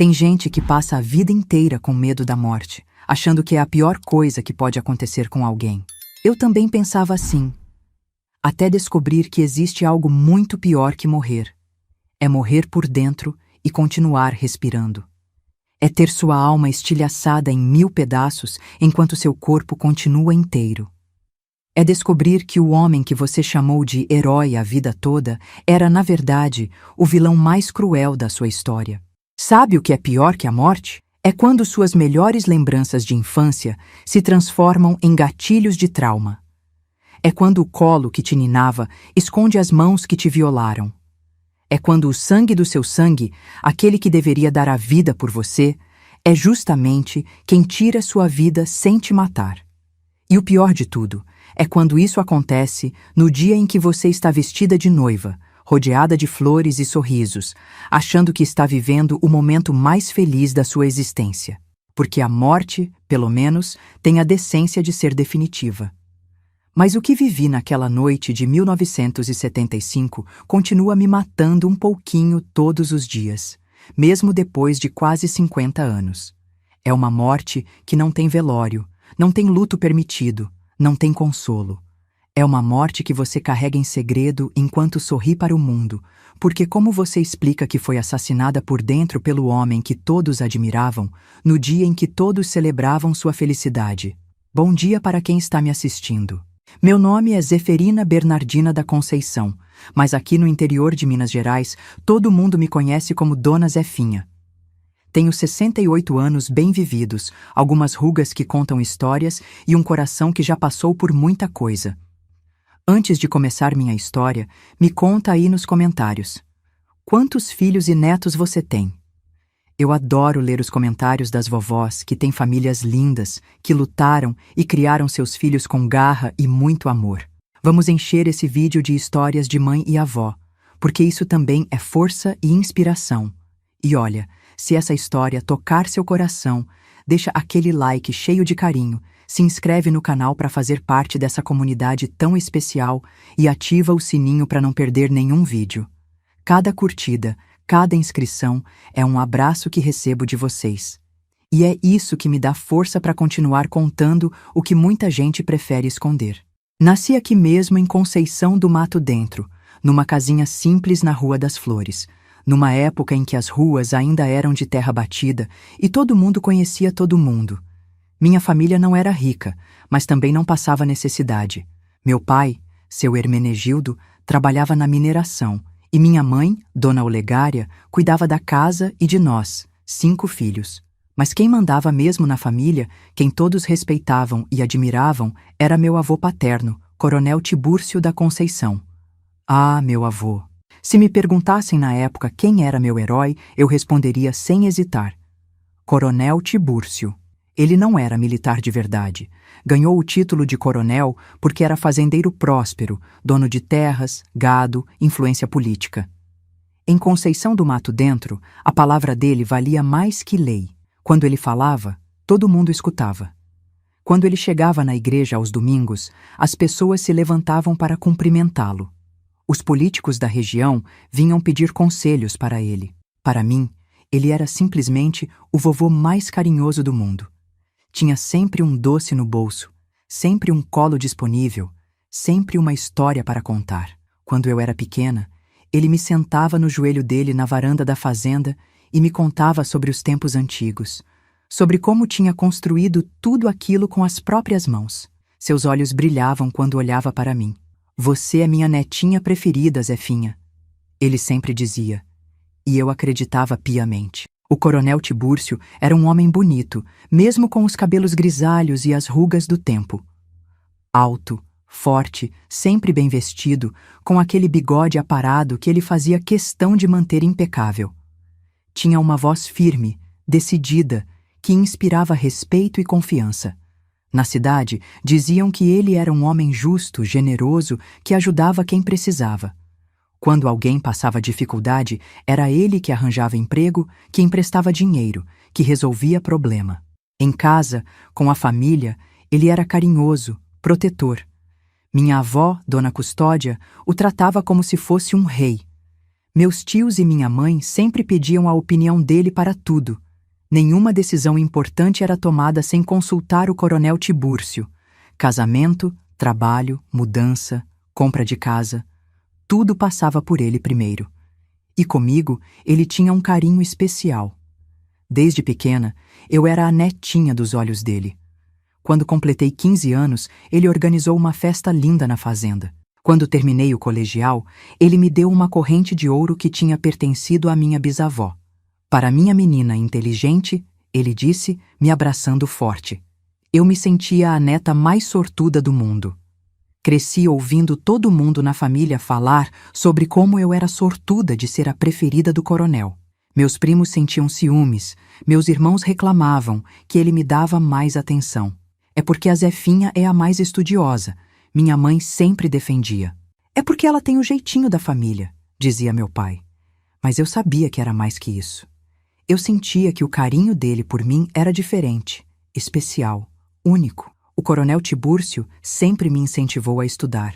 Tem gente que passa a vida inteira com medo da morte, achando que é a pior coisa que pode acontecer com alguém. Eu também pensava assim, até descobrir que existe algo muito pior que morrer. É morrer por dentro e continuar respirando. É ter sua alma estilhaçada em 1000 pedaços enquanto seu corpo continua inteiro. É descobrir que o homem que você chamou de herói a vida toda era, na verdade, o vilão mais cruel da sua história. Sabe o que é pior que a morte? É quando suas melhores lembranças de infância se transformam em gatilhos de trauma. É quando o colo que te ninava esconde as mãos que te violaram. É quando o sangue do seu sangue, aquele que deveria dar a vida por você, é justamente quem tira sua vida sem te matar. E o pior de tudo é quando isso acontece no dia em que você está vestida de noiva, rodeada de flores e sorrisos, achando que está vivendo o momento mais feliz da sua existência. Porque a morte, pelo menos, tem a decência de ser definitiva. Mas o que vivi naquela noite de 1975 continua me matando um pouquinho todos os dias, mesmo depois de quase 50 anos. É uma morte que não tem velório, não tem luto permitido, não tem consolo. É uma morte que você carrega em segredo enquanto sorri para o mundo, porque como você explica que foi assassinada por dentro pelo homem que todos admiravam, no dia em que todos celebravam sua felicidade? Bom dia para quem está me assistindo. Meu nome é Zeferina Bernardina da Conceição, mas aqui no interior de Minas Gerais, todo mundo me conhece como Dona Zefinha. Tenho 68 anos bem vividos, algumas rugas que contam histórias e um coração que já passou por muita coisa. Antes de começar minha história, me conta aí nos comentários. Quantos filhos e netos você tem? Eu adoro ler os comentários das vovós que têm famílias lindas, que lutaram e criaram seus filhos com garra e muito amor. Vamos encher esse vídeo de histórias de mãe e avó, porque isso também é força e inspiração. E olha, se essa história tocar seu coração, deixa aquele like cheio de carinho, se inscreve no canal para fazer parte dessa comunidade tão especial e ativa o sininho para não perder nenhum vídeo. Cada curtida, cada inscrição é um abraço que recebo de vocês. E é isso que me dá força para continuar contando o que muita gente prefere esconder. Nasci aqui mesmo em Conceição do Mato Dentro, numa casinha simples na Rua das Flores, numa época em que as ruas ainda eram de terra batida e todo mundo conhecia todo mundo. Minha família não era rica, mas também não passava necessidade. Meu pai, seu Hermenegildo, trabalhava na mineração, e minha mãe, Dona Olegária, cuidava da casa e de nós, 5 filhos. Mas quem mandava mesmo na família, quem todos respeitavam e admiravam, era meu avô paterno, Coronel Tibúrcio da Conceição. Ah, meu avô! Se me perguntassem na época quem era meu herói, eu responderia sem hesitar. Coronel Tibúrcio. Ele não era militar de verdade. Ganhou o título de coronel porque era fazendeiro próspero, dono de terras, gado, influência política. Em Conceição do Mato Dentro, a palavra dele valia mais que lei. Quando ele falava, todo mundo escutava. Quando ele chegava na igreja aos domingos, as pessoas se levantavam para cumprimentá-lo. Os políticos da região vinham pedir conselhos para ele. Para mim, ele era simplesmente o vovô mais carinhoso do mundo. Tinha sempre um doce no bolso, sempre um colo disponível, sempre uma história para contar. Quando eu era pequena, ele me sentava no joelho dele na varanda da fazenda e me contava sobre os tempos antigos, sobre como tinha construído tudo aquilo com as próprias mãos. Seus olhos brilhavam quando olhava para mim. Você é minha netinha preferida, Zefinha. Ele sempre dizia, e eu acreditava piamente. O Coronel Tibúrcio era um homem bonito, mesmo com os cabelos grisalhos e as rugas do tempo. Alto, forte, sempre bem vestido, com aquele bigode aparado que ele fazia questão de manter impecável. Tinha uma voz firme, decidida, que inspirava respeito e confiança. Na cidade, diziam que ele era um homem justo, generoso, que ajudava quem precisava. Quando alguém passava dificuldade, era ele que arranjava emprego, que emprestava dinheiro, que resolvia problema. Em casa, com a família, ele era carinhoso, protetor. Minha avó, Dona Custódia, o tratava como se fosse um rei. Meus tios e minha mãe sempre pediam a opinião dele para tudo. Nenhuma decisão importante era tomada sem consultar o coronel Tibúrcio. Casamento, trabalho, mudança, compra de casa, tudo passava por ele primeiro. E comigo, ele tinha um carinho especial. Desde pequena, eu era a netinha dos olhos dele. Quando completei 15 anos, ele organizou uma festa linda na fazenda. Quando terminei o colegial, ele me deu uma corrente de ouro que tinha pertencido à minha bisavó. Para minha menina inteligente, ele disse, me abraçando forte. Eu me sentia a neta mais sortuda do mundo. Cresci ouvindo todo mundo na família falar sobre como eu era sortuda de ser a preferida do coronel. Meus primos sentiam ciúmes, meus irmãos reclamavam que ele me dava mais atenção. É porque a Zefinha é a mais estudiosa, minha mãe sempre defendia. É porque ela tem o jeitinho da família, dizia meu pai. Mas eu sabia que era mais que isso. Eu sentia que o carinho dele por mim era diferente, especial, único. O coronel Tibúrcio sempre me incentivou a estudar.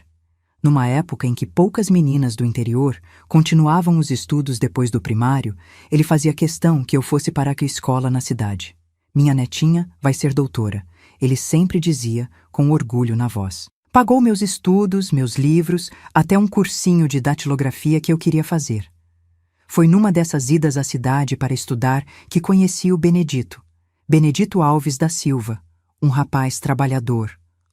Numa época em que poucas meninas do interior continuavam os estudos depois do primário, ele fazia questão que eu fosse para a escola na cidade. Minha netinha vai ser doutora, ele sempre dizia, com orgulho na voz. Pagou meus estudos, meus livros, até um cursinho de datilografia que eu queria fazer. Foi numa dessas idas à cidade para estudar que conheci o Benedito Alves da Silva, um rapaz trabalhador,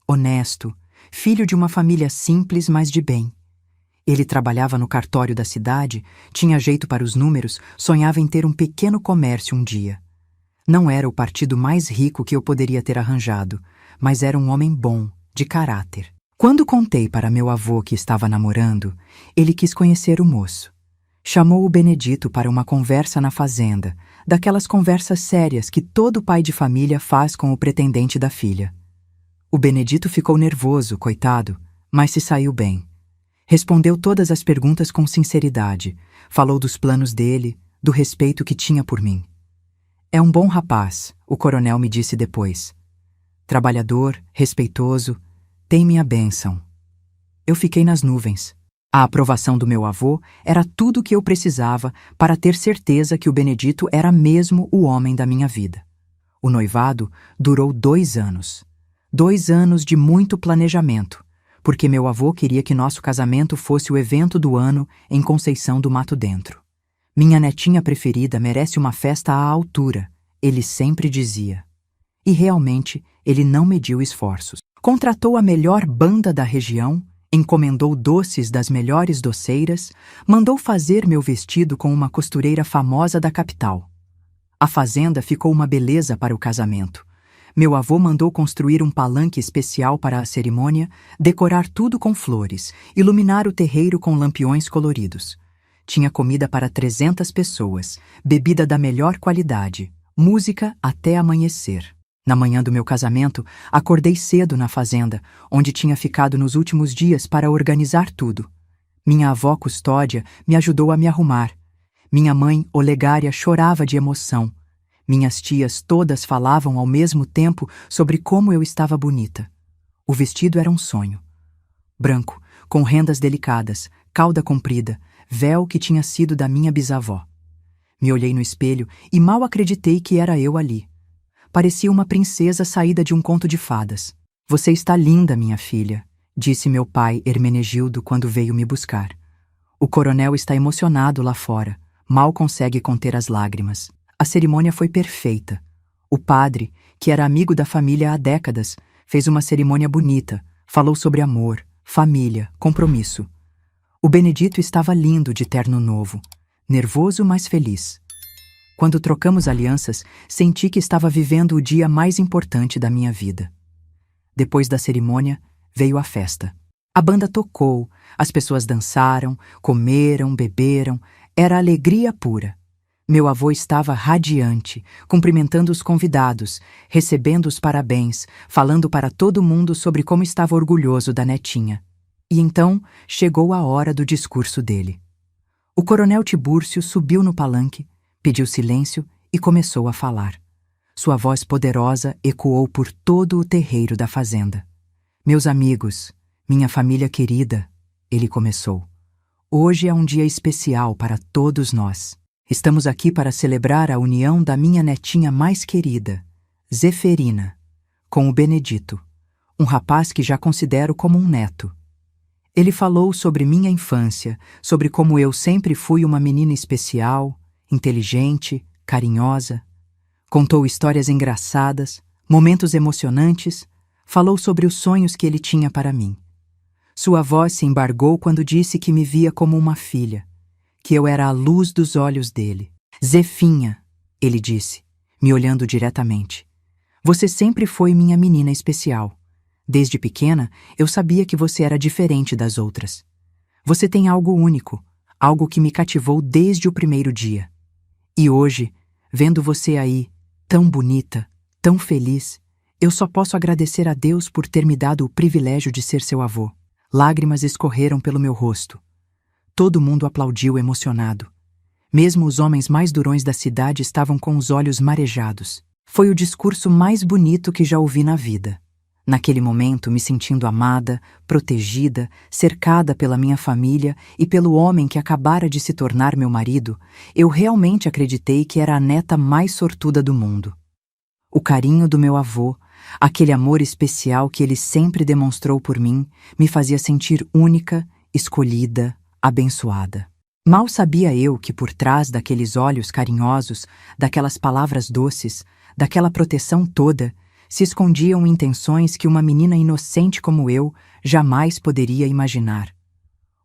honesto, filho de uma família simples, mas de bem. Ele trabalhava no cartório da cidade, tinha jeito para os números, sonhava em ter um pequeno comércio um dia. Não era o partido mais rico que eu poderia ter arranjado, mas era um homem bom, de caráter. Quando contei para meu avô que estava namorando, ele quis conhecer o moço. Chamou o Benedito para uma conversa na fazenda, daquelas conversas sérias que todo pai de família faz com o pretendente da filha. O Benedito ficou nervoso, coitado, mas se saiu bem. Respondeu todas as perguntas com sinceridade, falou dos planos dele, do respeito que tinha por mim. É um bom rapaz, o coronel me disse depois. Trabalhador, respeitoso, tem minha bênção. Eu fiquei nas nuvens. A aprovação do meu avô era tudo o que eu precisava para ter certeza que o Benedito era mesmo o homem da minha vida. O noivado durou 2 anos. 2 anos de muito planejamento, porque meu avô queria que nosso casamento fosse o evento do ano em Conceição do Mato Dentro. Minha netinha preferida merece uma festa à altura, ele sempre dizia. E realmente, ele não mediu esforços. Contratou a melhor banda da região, encomendou doces das melhores doceiras, mandou fazer meu vestido com uma costureira famosa da capital. A fazenda ficou uma beleza para o casamento. Meu avô mandou construir um palanque especial para a cerimônia, decorar tudo com flores, iluminar o terreiro com lampiões coloridos. Tinha comida para 300 pessoas, bebida da melhor qualidade, música até amanhecer. Na manhã do meu casamento, acordei cedo na fazenda, onde tinha ficado nos últimos dias para organizar tudo. Minha avó Custódia me ajudou a me arrumar. Minha mãe, Olegária, chorava de emoção. Minhas tias todas falavam ao mesmo tempo sobre como eu estava bonita. O vestido era um sonho. Branco, com rendas delicadas, cauda comprida, véu que tinha sido da minha bisavó. Me olhei no espelho e mal acreditei que era eu ali. Parecia uma princesa saída de um conto de fadas. Você está linda, minha filha, disse meu pai Hermenegildo quando veio me buscar. O coronel está emocionado lá fora, mal consegue conter as lágrimas. A cerimônia foi perfeita. O padre, que era amigo da família há décadas, fez uma cerimônia bonita, falou sobre amor, família, compromisso. O Benedito estava lindo de terno novo, nervoso, mas feliz. Quando trocamos alianças, senti que estava vivendo o dia mais importante da minha vida. Depois da cerimônia, veio a festa. A banda tocou, as pessoas dançaram, comeram, beberam, era alegria pura. Meu avô estava radiante, cumprimentando os convidados, recebendo os parabéns, falando para todo mundo sobre como estava orgulhoso da netinha. E então chegou a hora do discurso dele. O coronel Tibúrcio subiu no palanque, pediu silêncio e começou a falar. Sua voz poderosa ecoou por todo o terreiro da fazenda. Meus amigos, minha família querida, ele começou. Hoje é um dia especial para todos nós. Estamos aqui para celebrar a união da minha netinha mais querida, Zeferina, com o Benedito, um rapaz que já considero como um neto. Ele falou sobre minha infância, sobre como eu sempre fui uma menina especial, inteligente, carinhosa. Contou histórias engraçadas, momentos emocionantes, falou sobre os sonhos que ele tinha para mim. Sua voz se embargou quando disse que me via como uma filha, que eu era a luz dos olhos dele. Zefinha, ele disse, me olhando diretamente. Você sempre foi minha menina especial. Desde pequena, eu sabia que você era diferente das outras. Você tem algo único, algo que me cativou desde o primeiro dia. E hoje, vendo você aí, tão bonita, tão feliz, eu só posso agradecer a Deus por ter me dado o privilégio de ser seu avô. Lágrimas escorreram pelo meu rosto. Todo mundo aplaudiu emocionado. Mesmo os homens mais durões da cidade estavam com os olhos marejados. Foi o discurso mais bonito que já ouvi na vida. Naquele momento, me sentindo amada, protegida, cercada pela minha família e pelo homem que acabara de se tornar meu marido, eu realmente acreditei que era a neta mais sortuda do mundo. O carinho do meu avô, aquele amor especial que ele sempre demonstrou por mim, me fazia sentir única, escolhida, abençoada. Mal sabia eu que por trás daqueles olhos carinhosos, daquelas palavras doces, daquela proteção toda, se escondiam intenções que uma menina inocente como eu jamais poderia imaginar.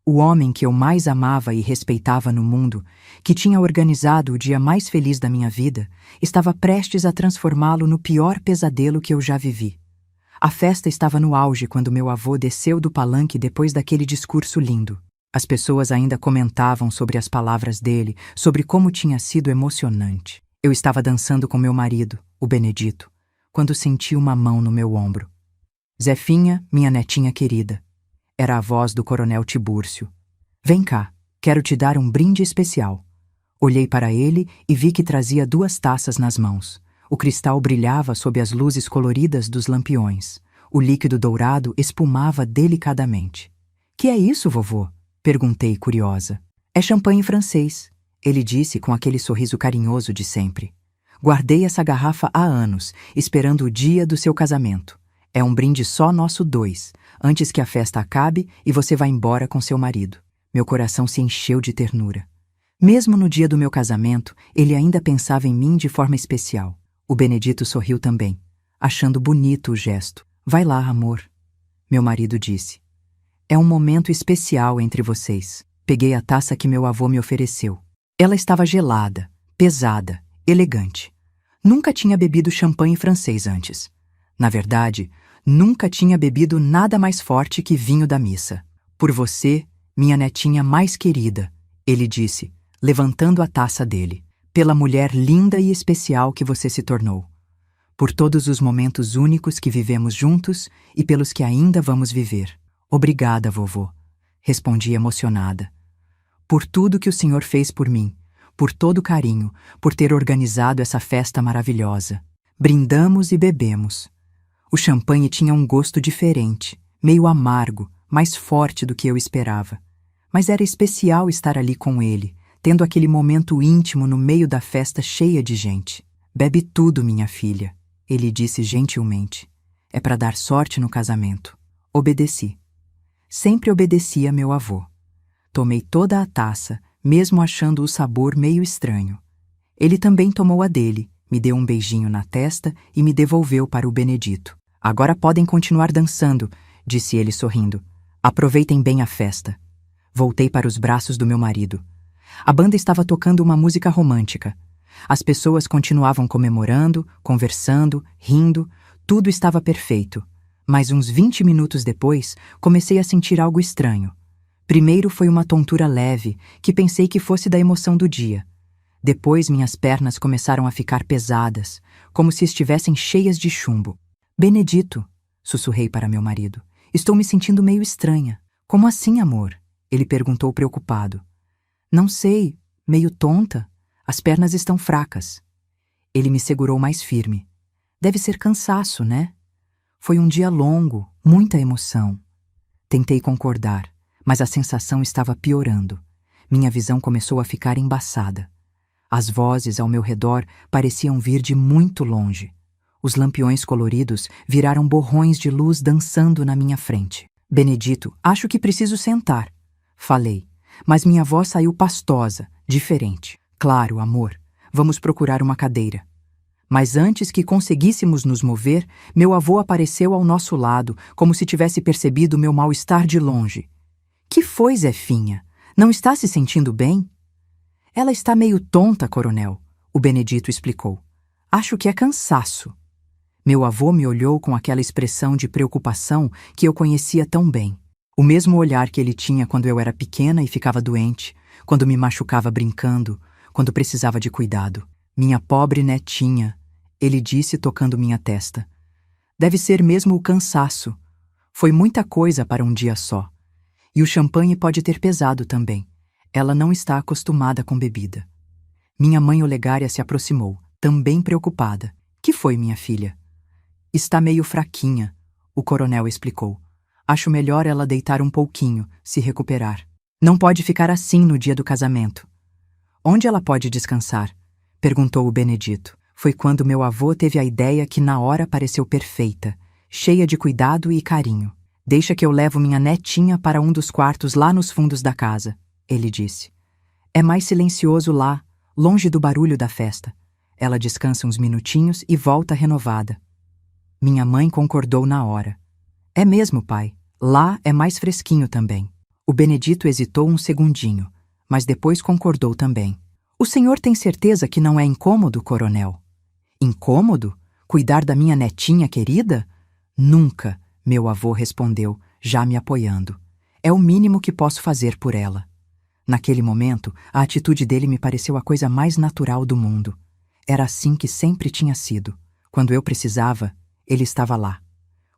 O homem que eu mais amava e respeitava no mundo, que tinha organizado o dia mais feliz da minha vida, estava prestes a transformá-lo no pior pesadelo que eu já vivi. A festa estava no auge quando meu avô desceu do palanque depois daquele discurso lindo. As pessoas ainda comentavam sobre as palavras dele, sobre como tinha sido emocionante. Eu estava dançando com meu marido, o Benedito, quando senti uma mão no meu ombro. Zefinha, minha netinha querida. Era a voz do coronel Tibúrcio. Vem cá, quero te dar um brinde especial. Olhei para ele e vi que trazia 2 taças nas mãos. O cristal brilhava sob as luzes coloridas dos lampiões. O líquido dourado espumava delicadamente. Que é isso, vovô? Perguntei, curiosa. É champanhe francês, ele disse com aquele sorriso carinhoso de sempre. Guardei essa garrafa há anos, esperando o dia do seu casamento. É um brinde só nosso 2, antes que a festa acabe e você vá embora com seu marido. Meu coração se encheu de ternura. Mesmo no dia do meu casamento, ele ainda pensava em mim de forma especial. O Benedito sorriu também, achando bonito o gesto. Vai lá, amor, meu marido disse. É um momento especial entre vocês. Peguei a taça que meu avô me ofereceu. Ela estava gelada, pesada, elegante. Nunca tinha bebido champanhe francês antes. Na verdade, nunca tinha bebido nada mais forte que vinho da missa. Por você, minha netinha mais querida, ele disse, levantando a taça dele. Pela mulher linda e especial que você se tornou. Por todos os momentos únicos que vivemos juntos e pelos que ainda vamos viver. Obrigada, vovô, respondi emocionada. Por tudo que o senhor fez por mim, por todo o carinho, por ter organizado essa festa maravilhosa. Brindamos e bebemos. O champanhe tinha um gosto diferente, meio amargo, mais forte do que eu esperava. Mas era especial estar ali com ele, tendo aquele momento íntimo no meio da festa cheia de gente. Bebe tudo, minha filha, ele disse gentilmente. É para dar sorte no casamento. Obedeci. Sempre obedeci a meu avô. Tomei toda a taça, mesmo achando o sabor meio estranho. Ele também tomou a dele, me deu um beijinho na testa e me devolveu para o Benedito. Agora podem continuar dançando, disse ele sorrindo. Aproveitem bem a festa. Voltei para os braços do meu marido. A banda estava tocando uma música romântica. As pessoas continuavam comemorando, conversando, rindo, tudo estava perfeito. Mas uns 20 minutos depois, comecei a sentir algo estranho. Primeiro foi uma tontura leve, que pensei que fosse da emoção do dia. Depois minhas pernas começaram a ficar pesadas, como se estivessem cheias de chumbo. Benedito, sussurrei para meu marido, estou me sentindo meio estranha. Como assim, amor? Ele perguntou preocupado. Não sei, meio tonta. As pernas estão fracas. Ele me segurou mais firme. Deve ser cansaço, né? Foi um dia longo, muita emoção. Tentei concordar, Mas a sensação estava piorando. Minha visão começou a ficar embaçada. As vozes ao meu redor pareciam vir de muito longe. Os lampiões coloridos viraram borrões de luz dançando na minha frente. Benedito, acho que preciso sentar. Falei, mas minha voz saiu pastosa, diferente. Claro, amor, vamos procurar uma cadeira. Mas antes que conseguíssemos nos mover, meu avô apareceu ao nosso lado, como se tivesse percebido meu mal-estar de longe. Que foi, Zefinha? Não está se sentindo bem? Ela está meio tonta, coronel, o Benedito explicou. Acho que é cansaço. Meu avô me olhou com aquela expressão de preocupação que eu conhecia tão bem. O mesmo olhar que ele tinha quando eu era pequena e ficava doente, quando me machucava brincando, quando precisava de cuidado. Minha pobre netinha, ele disse tocando minha testa. Deve ser mesmo o cansaço. Foi muita coisa para um dia só. E o champanhe pode ter pesado também. Ela não está acostumada com bebida. Minha mãe Olegária se aproximou, também preocupada. Que foi, minha filha? Está meio fraquinha, o coronel explicou. Acho melhor ela deitar um pouquinho, se recuperar. Não pode ficar assim no dia do casamento. Onde ela pode descansar? Perguntou o Benedito. Foi quando meu avô teve a ideia que na hora pareceu perfeita, cheia de cuidado e carinho. Deixa que eu levo minha netinha para um dos quartos lá nos fundos da casa, ele disse. É mais silencioso lá, longe do barulho da festa. Ela descansa uns minutinhos e volta renovada. Minha mãe concordou na hora. É mesmo, pai. Lá é mais fresquinho também. O Benedito hesitou um segundinho, mas depois concordou também. O senhor tem certeza que não é incômodo, coronel? Incômodo? Cuidar da minha netinha querida? Nunca, meu avô respondeu, já me apoiando. É o mínimo que posso fazer por ela. Naquele momento, a atitude dele me pareceu a coisa mais natural do mundo. Era assim que sempre tinha sido. Quando eu precisava, ele estava lá.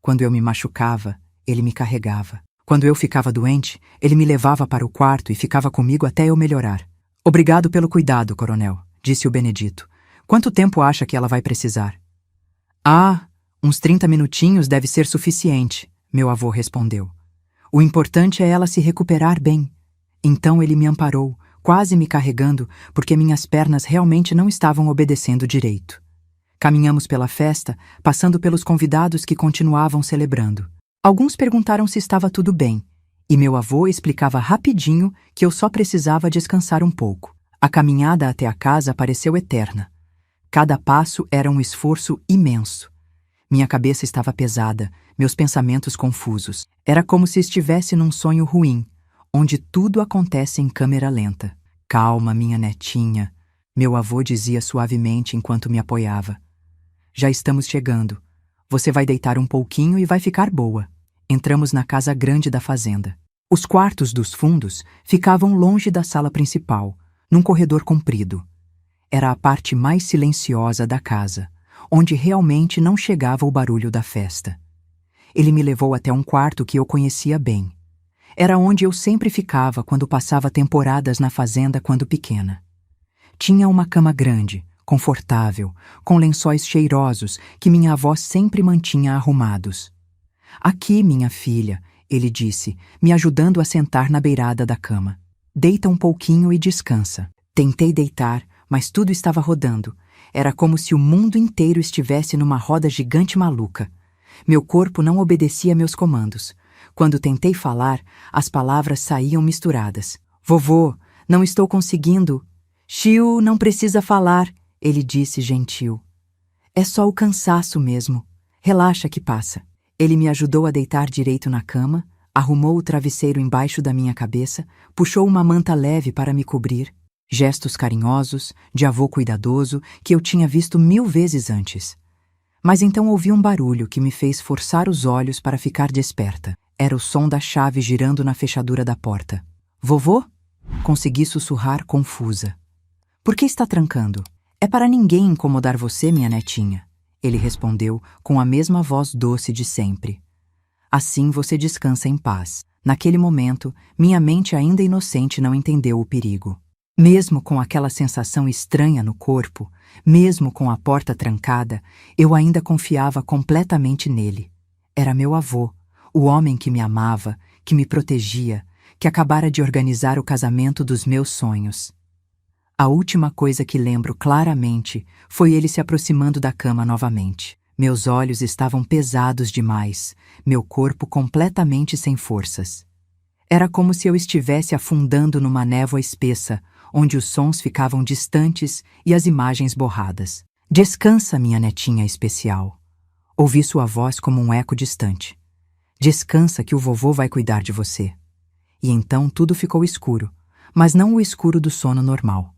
Quando eu me machucava, ele me carregava. Quando eu ficava doente, ele me levava para o quarto e ficava comigo até eu melhorar. Obrigado pelo cuidado, coronel, disse o Benedito. Quanto tempo acha que ela vai precisar? Uns 30 minutinhos deve ser suficiente, meu avô respondeu. O importante é ela se recuperar bem. Então ele me amparou, quase me carregando, porque minhas pernas realmente não estavam obedecendo direito. Caminhamos pela festa, passando pelos convidados que continuavam celebrando. Alguns perguntaram se estava tudo bem, e meu avô explicava rapidinho que eu só precisava descansar um pouco. A caminhada até a casa pareceu eterna. Cada passo era um esforço imenso. Minha cabeça estava pesada, meus pensamentos confusos. Era como se estivesse num sonho ruim, onde tudo acontece em câmera lenta. Calma, minha netinha, meu avô dizia suavemente enquanto me apoiava. Já estamos chegando. Você vai deitar um pouquinho e vai ficar boa. Entramos na casa grande da fazenda. Os quartos dos fundos ficavam longe da sala principal, num corredor comprido. Era a parte mais silenciosa da casa, onde realmente não chegava o barulho da festa. Ele me levou até um quarto que eu conhecia bem. Era onde eu sempre ficava quando passava temporadas na fazenda quando pequena. Tinha uma cama grande, confortável, com lençóis cheirosos que minha avó sempre mantinha arrumados. Aqui, minha filha, ele disse, me ajudando a sentar na beirada da cama. Deita um pouquinho e descansa. Tentei deitar, mas tudo estava rodando. Era como se o mundo inteiro estivesse numa roda gigante maluca. Meu corpo não obedecia meus comandos. Quando tentei falar, as palavras saíam misturadas. Vovô, não estou conseguindo. Chiu, não precisa falar, ele disse gentil. É só o cansaço mesmo. Relaxa que passa. Ele me ajudou a deitar direito na cama, arrumou o travesseiro embaixo da minha cabeça, puxou uma manta leve para me cobrir. Gestos carinhosos, de avô cuidadoso, que eu tinha visto 1000 vezes antes. Mas então ouvi um barulho que me fez forçar os olhos para ficar desperta. Era o som da chave girando na fechadura da porta. Vovô? Consegui sussurrar confusa. Por que está trancando? É para ninguém incomodar você, minha netinha. Ele respondeu com a mesma voz doce de sempre. Assim você descansa em paz. Naquele momento, minha mente ainda inocente não entendeu o perigo. Mesmo com aquela sensação estranha no corpo, mesmo com a porta trancada, eu ainda confiava completamente nele. Era meu avô, o homem que me amava, que me protegia, que acabara de organizar o casamento dos meus sonhos. A última coisa que lembro claramente foi ele se aproximando da cama novamente. Meus olhos estavam pesados demais, meu corpo completamente sem forças. Era como se eu estivesse afundando numa névoa espessa, onde os sons ficavam distantes e as imagens borradas. Descansa, minha netinha especial. Ouvi sua voz como um eco distante. Descansa que o vovô vai cuidar de você. E então tudo ficou escuro, mas não o escuro do sono normal.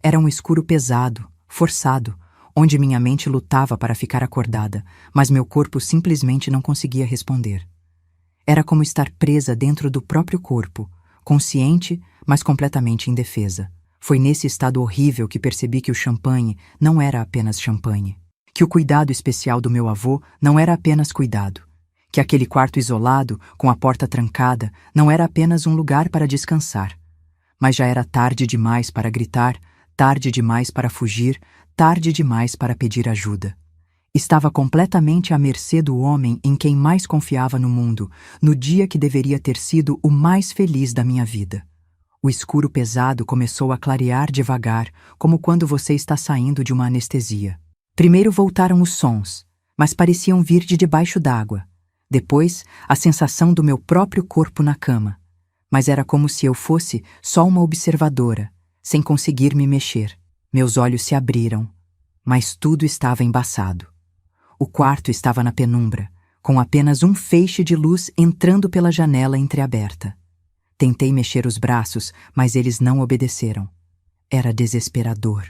Era um escuro pesado, forçado, onde minha mente lutava para ficar acordada, mas meu corpo simplesmente não conseguia responder. Era como estar presa dentro do próprio corpo, consciente, mas completamente indefesa. Foi nesse estado horrível que percebi que o champanhe não era apenas champanhe, que o cuidado especial do meu avô não era apenas cuidado, que aquele quarto isolado, com a porta trancada, não era apenas um lugar para descansar, mas já era tarde demais para gritar, tarde demais para fugir, tarde demais para pedir ajuda. Estava completamente à mercê do homem em quem mais confiava no mundo, no dia que deveria ter sido o mais feliz da minha vida. O escuro pesado começou a clarear devagar, como quando você está saindo de uma anestesia. Primeiro voltaram os sons, mas pareciam vir de debaixo d'água. Depois, a sensação do meu próprio corpo na cama. Mas era como se eu fosse só uma observadora, sem conseguir me mexer. Meus olhos se abriram, mas tudo estava embaçado. O quarto estava na penumbra, com apenas um feixe de luz entrando pela janela entreaberta. Tentei mexer os braços, mas eles não obedeceram. Era desesperador.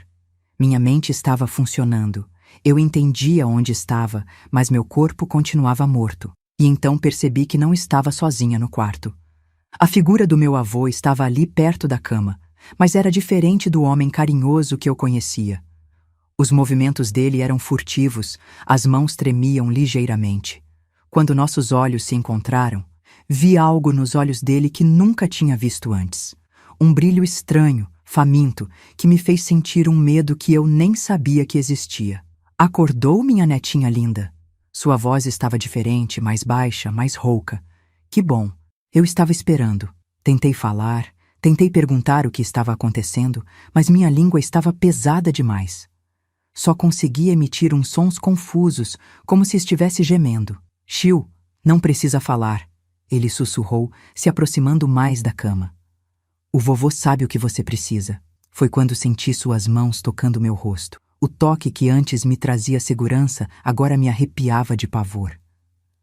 Minha mente estava funcionando. Eu entendia onde estava, mas meu corpo continuava morto. E então percebi que não estava sozinha no quarto. A figura do meu avô estava ali perto da cama, mas era diferente do homem carinhoso que eu conhecia. Os movimentos dele eram furtivos, as mãos tremiam ligeiramente. Quando nossos olhos se encontraram, vi algo nos olhos dele que nunca tinha visto antes. Um brilho estranho, faminto, que me fez sentir um medo que eu nem sabia que existia. Acordou, minha netinha linda? Sua voz estava diferente, mais baixa, mais rouca. Que bom. Eu estava esperando. Tentei falar, tentei perguntar o que estava acontecendo, mas minha língua estava pesada demais. Só conseguia emitir uns sons confusos, como se estivesse gemendo. Chiu, não precisa falar, ele sussurrou, se aproximando mais da cama. O vovô sabe o que você precisa. Foi quando senti suas mãos tocando meu rosto. O toque que antes me trazia segurança agora me arrepiava de pavor.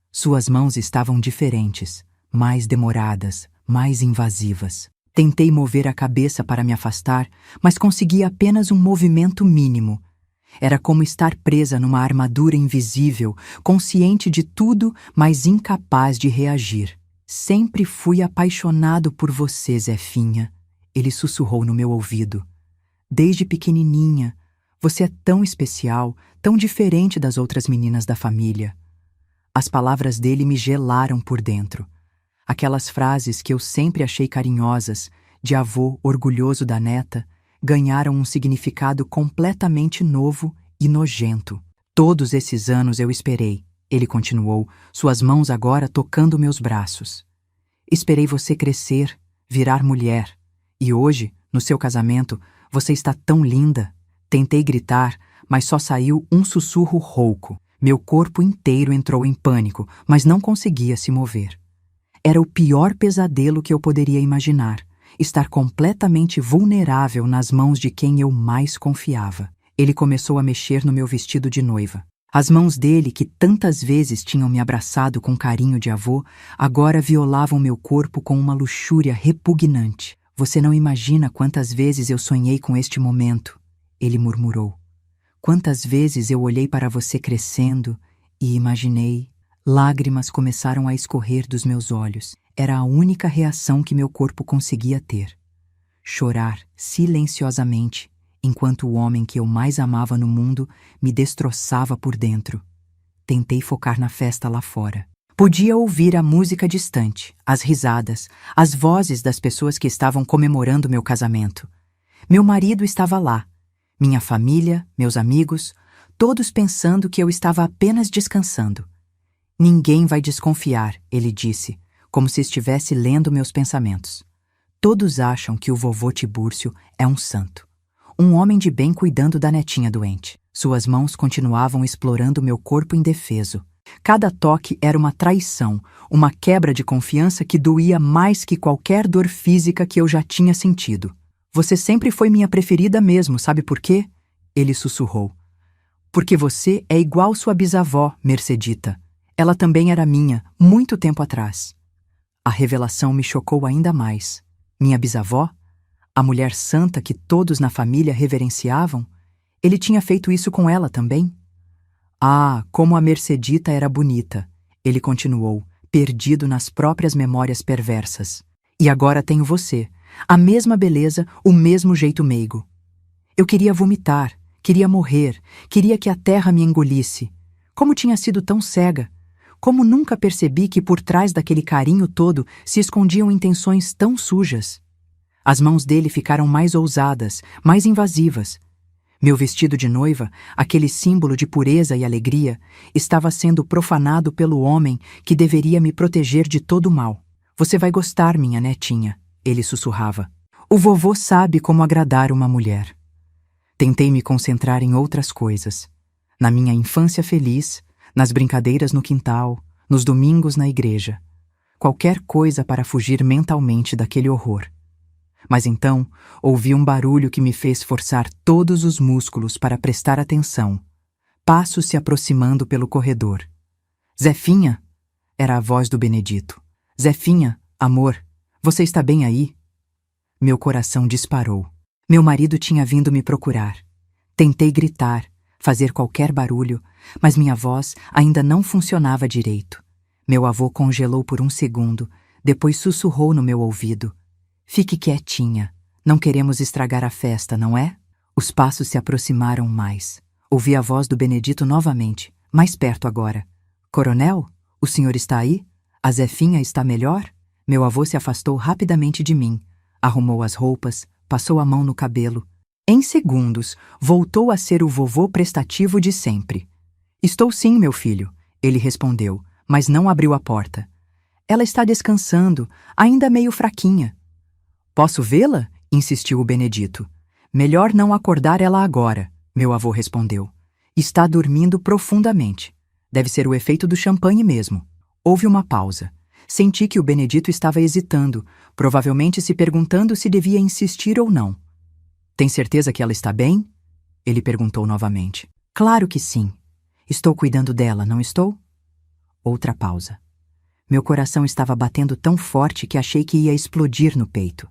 Suas mãos estavam diferentes, mais demoradas, mais invasivas. Tentei mover a cabeça para me afastar, mas consegui apenas um movimento mínimo. Era como estar presa numa armadura invisível, consciente de tudo, mas incapaz de reagir. Sempre fui apaixonado por você, Zefinha, ele sussurrou no meu ouvido. Desde pequenininha, você é tão especial, tão diferente das outras meninas da família. As palavras dele me gelaram por dentro. Aquelas frases que eu sempre achei carinhosas, de avô orgulhoso da neta, ganharam um significado completamente novo e nojento. Todos esses anos eu esperei, ele continuou, suas mãos agora tocando meus braços. Esperei você crescer, virar mulher. E hoje, no seu casamento, você está tão linda. Tentei gritar, mas só saiu um sussurro rouco. Meu corpo inteiro entrou em pânico, mas não conseguia se mover. Era o pior pesadelo que eu poderia imaginar, estar completamente vulnerável nas mãos de quem eu mais confiava. Ele começou a mexer no meu vestido de noiva. As mãos dele, que tantas vezes tinham me abraçado com carinho de avô, agora violavam meu corpo com uma luxúria repugnante. Você não imagina quantas vezes eu sonhei com este momento, ele murmurou. Quantas vezes eu olhei para você crescendo e imaginei. Lágrimas começaram a escorrer dos meus olhos. Era a única reação que meu corpo conseguia ter. Chorar silenciosamente, enquanto o homem que eu mais amava no mundo me destroçava por dentro. Tentei focar na festa lá fora. Podia ouvir a música distante, as risadas, as vozes das pessoas que estavam comemorando meu casamento. Meu marido estava lá, minha família, meus amigos, todos pensando que eu estava apenas descansando. Ninguém vai desconfiar, ele disse, como se estivesse lendo meus pensamentos. Todos acham que o vovô Tibúrcio é um santo. Um homem de bem cuidando da netinha doente. Suas mãos continuavam explorando meu corpo indefeso. Cada toque era uma traição, uma quebra de confiança que doía mais que qualquer dor física que eu já tinha sentido. Você sempre foi minha preferida mesmo, sabe por quê? Ele sussurrou. Porque você é igual sua bisavó, Mercedita. Ela também era minha, muito tempo atrás. A revelação me chocou ainda mais. Minha bisavó? A mulher santa que todos na família reverenciavam? Ele tinha feito isso com ela também? Ah, como a Mercedita era bonita, ele continuou, perdido nas próprias memórias perversas. E agora tenho você, a mesma beleza, o mesmo jeito meigo. Eu queria vomitar, queria morrer, queria que a terra me engolisse. Como tinha sido tão cega? Como nunca percebi que por trás daquele carinho todo se escondiam intenções tão sujas? As mãos dele ficaram mais ousadas, mais invasivas. Meu vestido de noiva, aquele símbolo de pureza e alegria, estava sendo profanado pelo homem que deveria me proteger de todo o mal. Você vai gostar, minha netinha, ele sussurrava. O vovô sabe como agradar uma mulher. Tentei me concentrar em outras coisas. Na minha infância feliz, nas brincadeiras no quintal, nos domingos na igreja. Qualquer coisa para fugir mentalmente daquele horror. Mas então, ouvi um barulho que me fez forçar todos os músculos para prestar atenção. Passos se aproximando pelo corredor. Zefinha! Era a voz do Benedito. Zefinha, amor, você está bem aí? Meu coração disparou. Meu marido tinha vindo me procurar. Tentei gritar, fazer qualquer barulho, mas minha voz ainda não funcionava direito. Meu avô congelou por um segundo, depois sussurrou no meu ouvido. Fique quietinha. Não queremos estragar a festa, não é? Os passos se aproximaram mais. Ouvi a voz do Benedito novamente, mais perto agora. Coronel, o senhor está aí? A Zefinha está melhor? Meu avô se afastou rapidamente de mim. Arrumou as roupas, passou a mão no cabelo. Em segundos, voltou a ser o vovô prestativo de sempre. Estou sim, meu filho, ele respondeu, mas não abriu a porta. Ela está descansando, ainda meio fraquinha. Posso vê-la? Insistiu o Benedito. Melhor não acordar ela agora, meu avô respondeu. Está dormindo profundamente. Deve ser o efeito do champanhe mesmo. Houve uma pausa. Senti que o Benedito estava hesitando, provavelmente se perguntando se devia insistir ou não. Tem certeza que ela está bem? Ele perguntou novamente. Claro que sim. Estou cuidando dela, não estou? Outra pausa. Meu coração estava batendo tão forte que achei que ia explodir no peito.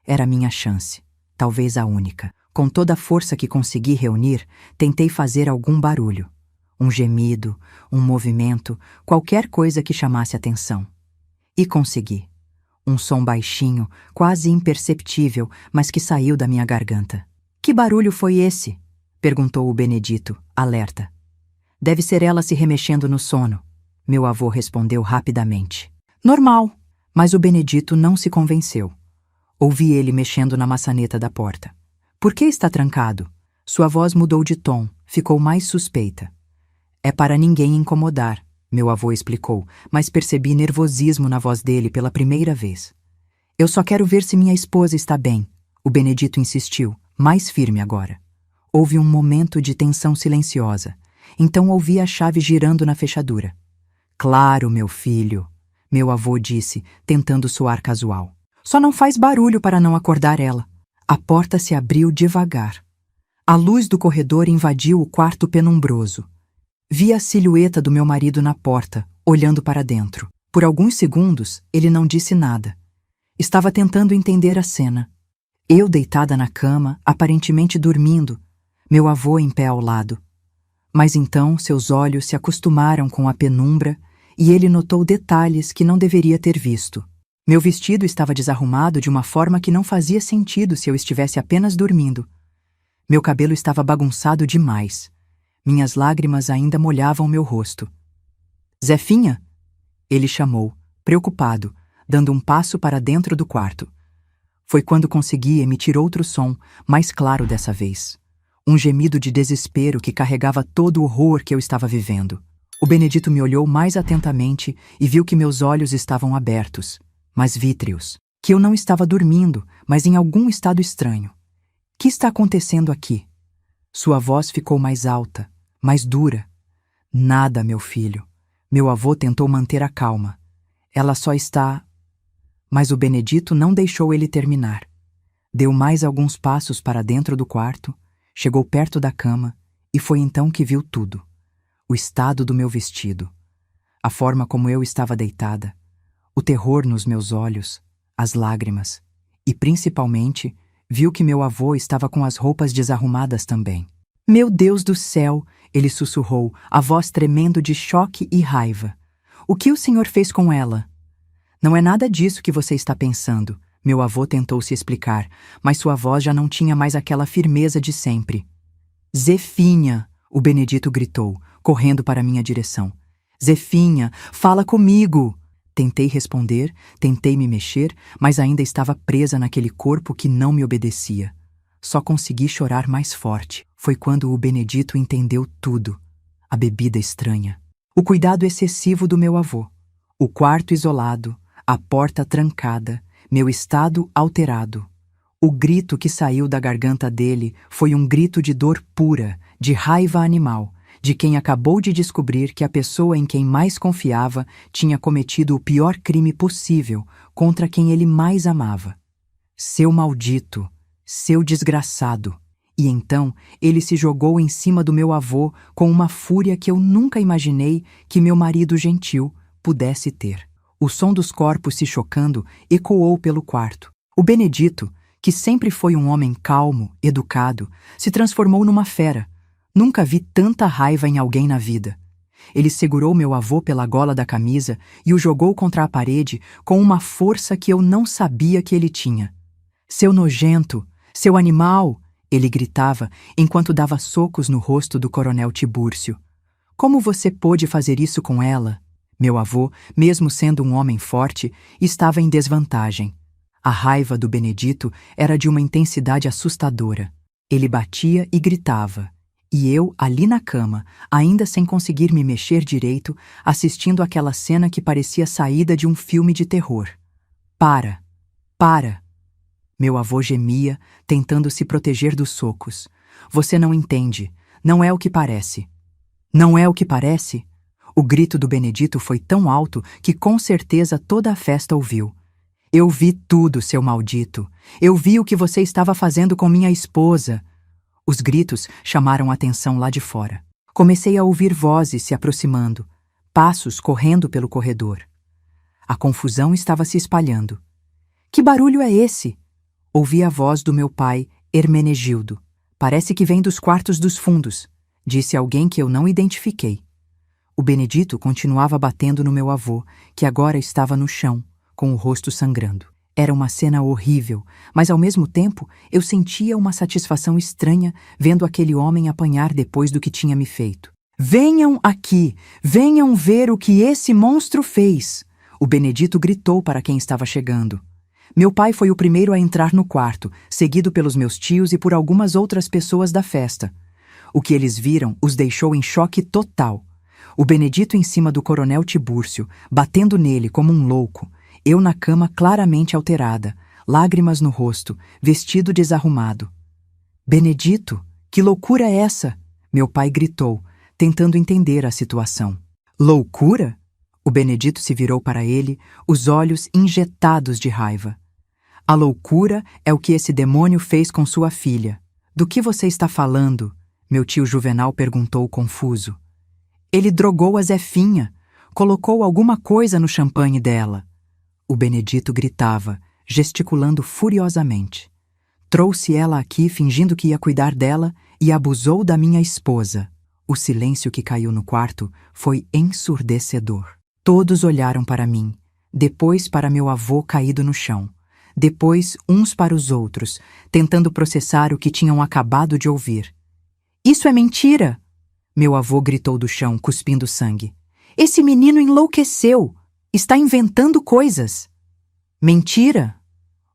Era a minha chance, talvez a única. Com toda a força que consegui reunir, tentei fazer algum barulho. Um gemido, um movimento, qualquer coisa que chamasse atenção. E consegui. Um som baixinho, quase imperceptível, mas que saiu da minha garganta. Que barulho foi esse? Perguntou o Benedito, alerta. Deve ser ela se remexendo no sono. Meu avô respondeu rapidamente. Normal. Mas o Benedito não se convenceu. Ouvi ele mexendo na maçaneta da porta. Por que está trancado? Sua voz mudou de tom, ficou mais suspeita. É para ninguém incomodar, meu avô explicou, mas percebi nervosismo na voz dele pela primeira vez. Eu só quero ver se minha esposa está bem, o Benedito insistiu, mais firme agora. Houve um momento de tensão silenciosa. Então ouvi a chave girando na fechadura. Claro, meu filho, meu avô disse, tentando soar casual. Só não faz barulho para não acordar ela. A porta se abriu devagar. A luz do corredor invadiu o quarto penumbroso. Vi a silhueta do meu marido na porta, olhando para dentro. Por alguns segundos, ele não disse nada. Estava tentando entender a cena. Eu deitada na cama, aparentemente dormindo, meu avô em pé ao lado. Mas então seus olhos se acostumaram com a penumbra e ele notou detalhes que não deveria ter visto. Meu vestido estava desarrumado de uma forma que não fazia sentido se eu estivesse apenas dormindo. Meu cabelo estava bagunçado demais. Minhas lágrimas ainda molhavam meu rosto. Zefinha? Ele chamou, preocupado, dando um passo para dentro do quarto. Foi quando consegui emitir outro som, mais claro dessa vez. Um gemido de desespero que carregava todo o horror que eu estava vivendo. O Benedito me olhou mais atentamente e viu que meus olhos estavam abertos, mas vítreos. Que eu não estava dormindo, mas em algum estado estranho. Que está acontecendo aqui? Sua voz ficou mais alta, mais dura. Nada, meu filho. Meu avô tentou manter a calma. Ela só está... Mas o Benedito não deixou ele terminar. Deu mais alguns passos para dentro do quarto, chegou perto da cama e foi então que viu tudo. O estado do meu vestido, a forma como eu estava deitada, o terror nos meus olhos, as lágrimas e, principalmente, viu que meu avô estava com as roupas desarrumadas também. Meu Deus do céu! Ele sussurrou, a voz tremendo de choque e raiva. O que o senhor fez com ela? Não é nada disso que você está pensando. Meu avô tentou se explicar, mas sua voz já não tinha mais aquela firmeza de sempre. Zefinha! O Benedito gritou, correndo para minha direção. Zefinha, fala comigo! Tentei responder, tentei me mexer, mas ainda estava presa naquele corpo que não me obedecia. Só consegui chorar mais forte. Foi quando o Benedito entendeu tudo. A bebida estranha. O cuidado excessivo do meu avô. O quarto isolado, a porta trancada, meu estado alterado. O grito que saiu da garganta dele foi um grito de dor pura, de raiva animal, de quem acabou de descobrir que a pessoa em quem mais confiava tinha cometido o pior crime possível contra quem ele mais amava. Seu maldito, seu desgraçado. E então ele se jogou em cima do meu avô com uma fúria que eu nunca imaginei que meu marido gentil pudesse ter. O som dos corpos se chocando ecoou pelo quarto. O Benedito, que sempre foi um homem calmo, educado, se transformou numa fera. Nunca vi tanta raiva em alguém na vida. Ele segurou meu avô pela gola da camisa e o jogou contra a parede com uma força que eu não sabia que ele tinha. Seu nojento, seu animal! Ele gritava enquanto dava socos no rosto do coronel Tibúrcio. Como você pôde fazer isso com ela? Meu avô, mesmo sendo um homem forte, estava em desvantagem. A raiva do Benedito era de uma intensidade assustadora. Ele batia e gritava. E eu, ali na cama, ainda sem conseguir me mexer direito, assistindo àquela cena que parecia saída de um filme de terror. Para! Para! Meu avô gemia, tentando se proteger dos socos. Você não entende. Não é o que parece. Não é o que parece? O grito do Benedito foi tão alto que com certeza toda a festa ouviu. Eu vi tudo, seu maldito. Eu vi o que você estava fazendo com minha esposa. Os gritos chamaram a atenção lá de fora. Comecei a ouvir vozes se aproximando, passos correndo pelo corredor. A confusão estava se espalhando. Que barulho é esse? Ouvi a voz do meu pai, Hermenegildo. Parece que vem dos quartos dos fundos, disse alguém que eu não identifiquei. O Benedito continuava batendo no meu avô, que agora estava no chão, com o rosto sangrando. Era uma cena horrível, mas ao mesmo tempo eu sentia uma satisfação estranha vendo aquele homem apanhar depois do que tinha me feito. Venham aqui! Venham ver o que esse monstro fez! O Benedito gritou para quem estava chegando. Meu pai foi o primeiro a entrar no quarto, seguido pelos meus tios e por algumas outras pessoas da festa. O que eles viram os deixou em choque total. O Benedito em cima do coronel Tibúrcio, batendo nele como um louco. Eu na cama claramente alterada, lágrimas no rosto, vestido desarrumado. Benedito, que loucura é essa? Meu pai gritou, tentando entender a situação. Loucura? O Benedito se virou para ele, os olhos injetados de raiva. A loucura é o que esse demônio fez com sua filha. Do que você está falando? Meu tio Juvenal perguntou confuso. Ele drogou a Zefinha, colocou alguma coisa no champanhe dela. O Benedito gritava, gesticulando furiosamente. Trouxe ela aqui fingindo que ia cuidar dela e abusou da minha esposa. O silêncio que caiu no quarto foi ensurdecedor. Todos olharam para mim, depois para meu avô caído no chão, depois uns para os outros, tentando processar o que tinham acabado de ouvir. Isso é mentira! Meu avô gritou do chão, cuspindo sangue. Esse menino enlouqueceu! Está inventando coisas! Mentira!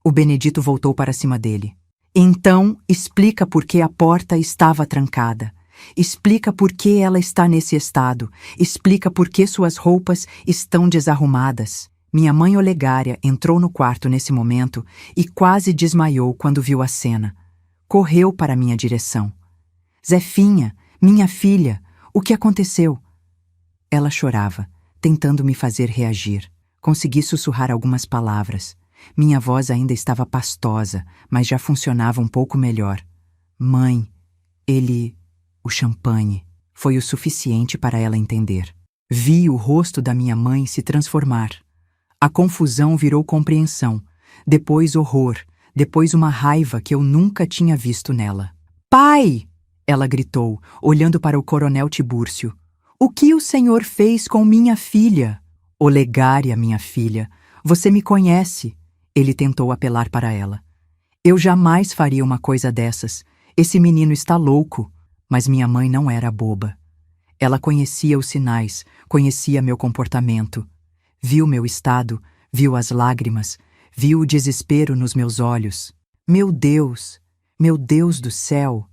O Benedito voltou para cima dele. Então, explica por que a porta estava trancada. Explica por que ela está nesse estado. Explica por que suas roupas estão desarrumadas. Minha mãe Olegária entrou no quarto nesse momento e quase desmaiou quando viu a cena. Correu para minha direção. Zefinha, minha filha, o que aconteceu? Ela chorava, tentando me fazer reagir. Consegui sussurrar algumas palavras. Minha voz ainda estava pastosa, mas já funcionava um pouco melhor. Mãe, o champanhe. Foi o suficiente para ela entender. Vi o rosto da minha mãe se transformar. A confusão virou compreensão, depois horror, depois uma raiva que eu nunca tinha visto nela. Pai! Ela gritou, olhando para o coronel Tibúrcio. O que o senhor fez com minha filha? Olegária, minha filha, você me conhece. Ele tentou apelar para ela. Eu jamais faria uma coisa dessas. Esse menino está louco. Mas minha mãe não era boba. Ela conhecia os sinais, conhecia meu comportamento. Viu meu estado, viu as lágrimas, viu o desespero nos meus olhos. Meu Deus do céu!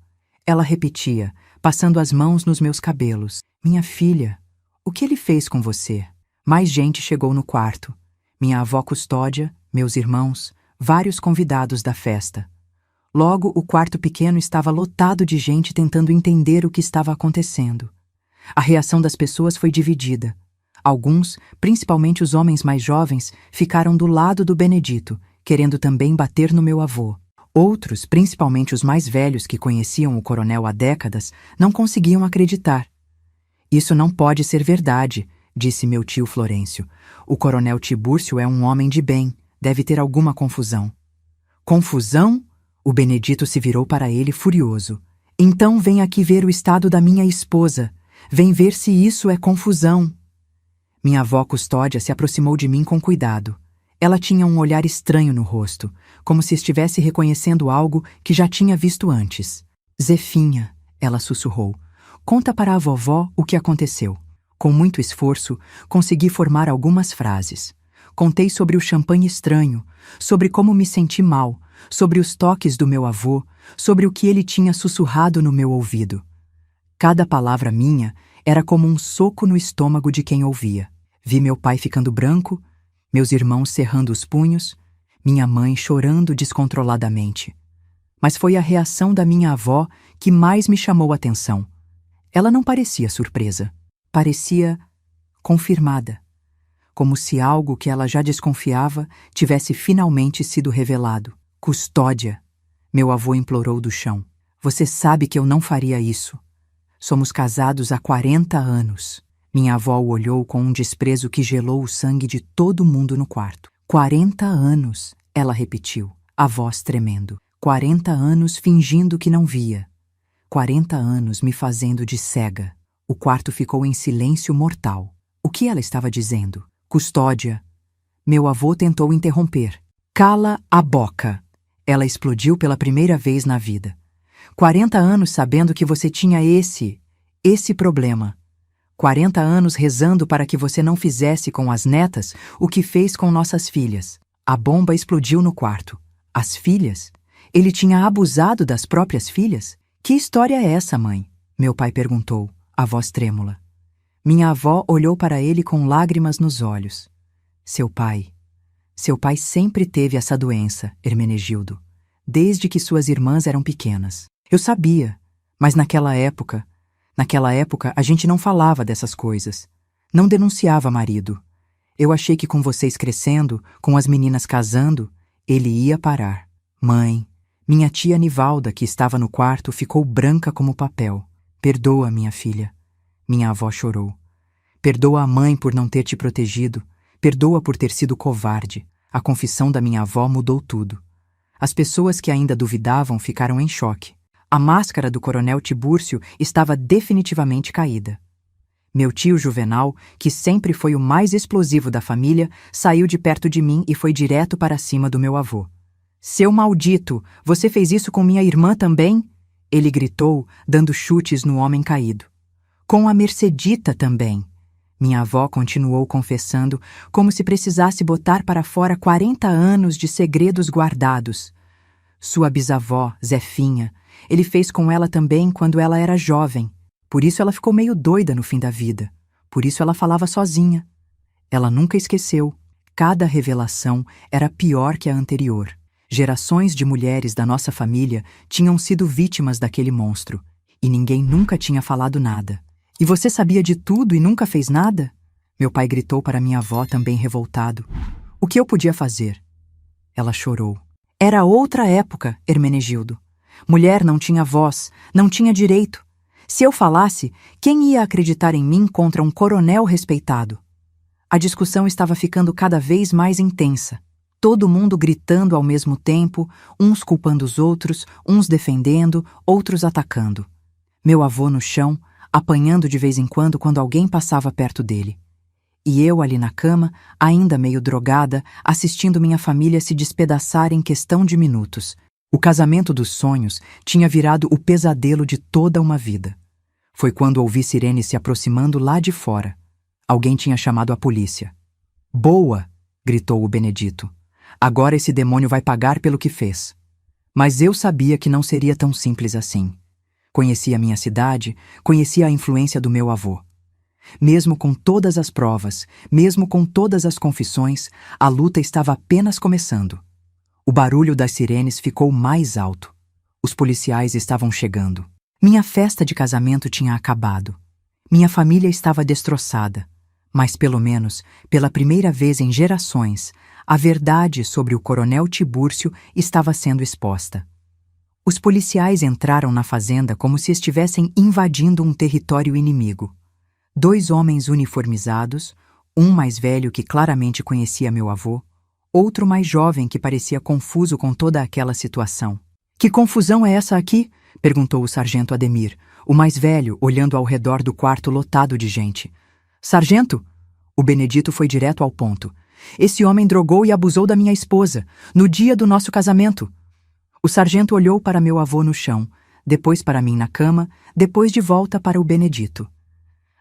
Ela repetia, passando as mãos nos meus cabelos. Minha filha, o que ele fez com você? Mais gente chegou no quarto. Minha avó custódia, meus irmãos, vários convidados da festa. Logo, o quarto pequeno estava lotado de gente tentando entender o que estava acontecendo. A reação das pessoas foi dividida. Alguns, principalmente os homens mais jovens, ficaram do lado do Benedito, querendo também bater no meu avô. Outros, principalmente os mais velhos que conheciam o coronel há décadas, não conseguiam acreditar. Isso não pode ser verdade, disse meu tio Florêncio. O coronel Tibúrcio é um homem de bem, deve ter alguma confusão. Confusão? O Benedito se virou para ele furioso. Então vem aqui ver o estado da minha esposa. Vem ver se isso é confusão. Minha avó custódia se aproximou de mim com cuidado. Ela tinha um olhar estranho no rosto, como se estivesse reconhecendo algo que já tinha visto antes. Zefinha, ela sussurrou, conta para a vovó o que aconteceu. Com muito esforço, consegui formar algumas frases. Contei sobre o champanhe estranho, sobre como me senti mal, sobre os toques do meu avô, sobre o que ele tinha sussurrado no meu ouvido. Cada palavra minha era como um soco no estômago de quem ouvia. Vi meu pai ficando branco, meus irmãos cerrando os punhos, minha mãe chorando descontroladamente. Mas foi a reação da minha avó que mais me chamou a atenção. Ela não parecia surpresa. Parecia confirmada. Como se algo que ela já desconfiava tivesse finalmente sido revelado. Custódia, meu avô implorou do chão. Você sabe que eu não faria isso. Somos casados há 40 anos. Minha avó o olhou com um desprezo que gelou o sangue de todo mundo no quarto. 40 anos, ela repetiu, a voz tremendo. 40 anos fingindo que não via. 40 anos me fazendo de cega. O quarto ficou em silêncio mortal. O que ela estava dizendo? Custódia. Meu avô tentou interromper. Cala a boca. Ela explodiu pela primeira vez na vida. 40 anos sabendo que você tinha esse problema. 40 anos rezando para que você não fizesse com as netas o que fez com nossas filhas. A bomba explodiu no quarto. As filhas? Ele tinha abusado das próprias filhas? Que história é essa, mãe? Meu pai perguntou, a voz trêmula. Minha avó olhou para ele com lágrimas nos olhos. Seu pai sempre teve essa doença, Hermenegildo, desde que suas irmãs eram pequenas. Eu sabia, mas naquela época a gente não falava dessas coisas. Não denunciava marido. Eu achei que com vocês crescendo, com as meninas casando, ele ia parar. Mãe, minha tia Nivalda, que estava no quarto, ficou branca como papel. Perdoa, minha filha. Minha avó chorou. Perdoa a mãe por não ter te protegido. Perdoa por ter sido covarde. A confissão da minha avó mudou tudo. As pessoas que ainda duvidavam ficaram em choque. A máscara do coronel Tibúrcio estava definitivamente caída. Meu tio Juvenal, que sempre foi o mais explosivo da família, saiu de perto de mim e foi direto para cima do meu avô. Seu maldito, você fez isso com minha irmã também? Ele gritou, dando chutes no homem caído. Com a Mercedita também. Minha avó continuou confessando, como se precisasse botar para fora 40 anos de segredos guardados. Sua bisavó, Zefinha, ele fez com ela também quando ela era jovem. Por isso ela ficou meio doida no fim da vida. Por isso ela falava sozinha. Ela nunca esqueceu. Cada revelação era pior que a anterior. Gerações de mulheres da nossa família tinham sido vítimas daquele monstro. E ninguém nunca tinha falado nada. E você sabia de tudo e nunca fez nada? Meu pai gritou para minha avó, também revoltado. O que eu podia fazer? Ela chorou. Era outra época, Hermenegildo. Mulher não tinha voz, não tinha direito. Se eu falasse, quem ia acreditar em mim contra um coronel respeitado? A discussão estava ficando cada vez mais intensa. Todo mundo gritando ao mesmo tempo, uns culpando os outros, uns defendendo, outros atacando. Meu avô no chão, apanhando de vez em quando alguém passava perto dele. E eu ali na cama, ainda meio drogada, assistindo minha família se despedaçar em questão de minutos. O casamento dos sonhos tinha virado o pesadelo de toda uma vida. Foi quando ouvi sirenes se aproximando lá de fora. Alguém tinha chamado a polícia. "Boa!" gritou o Benedito. "Agora esse demônio vai pagar pelo que fez." Mas eu sabia que não seria tão simples assim. Conhecia a minha cidade, conhecia a influência do meu avô. Mesmo com todas as provas, mesmo com todas as confissões, a luta estava apenas começando. O barulho das sirenes ficou mais alto. Os policiais estavam chegando. Minha festa de casamento tinha acabado. Minha família estava destroçada. Mas pelo menos, pela primeira vez em gerações, a verdade sobre o coronel Tibúrcio estava sendo exposta. Os policiais entraram na fazenda como se estivessem invadindo um território inimigo. 2 homens uniformizados, um mais velho que claramente conhecia meu avô, outro mais jovem que parecia confuso com toda aquela situação. "Que confusão é essa aqui?" perguntou o sargento Ademir, o mais velho, olhando ao redor do quarto lotado de gente. "Sargento?" O Benedito foi direto ao ponto. "Esse homem drogou e abusou da minha esposa, no dia do nosso casamento." O sargento olhou para meu avô no chão, depois para mim na cama, depois de volta para o Benedito.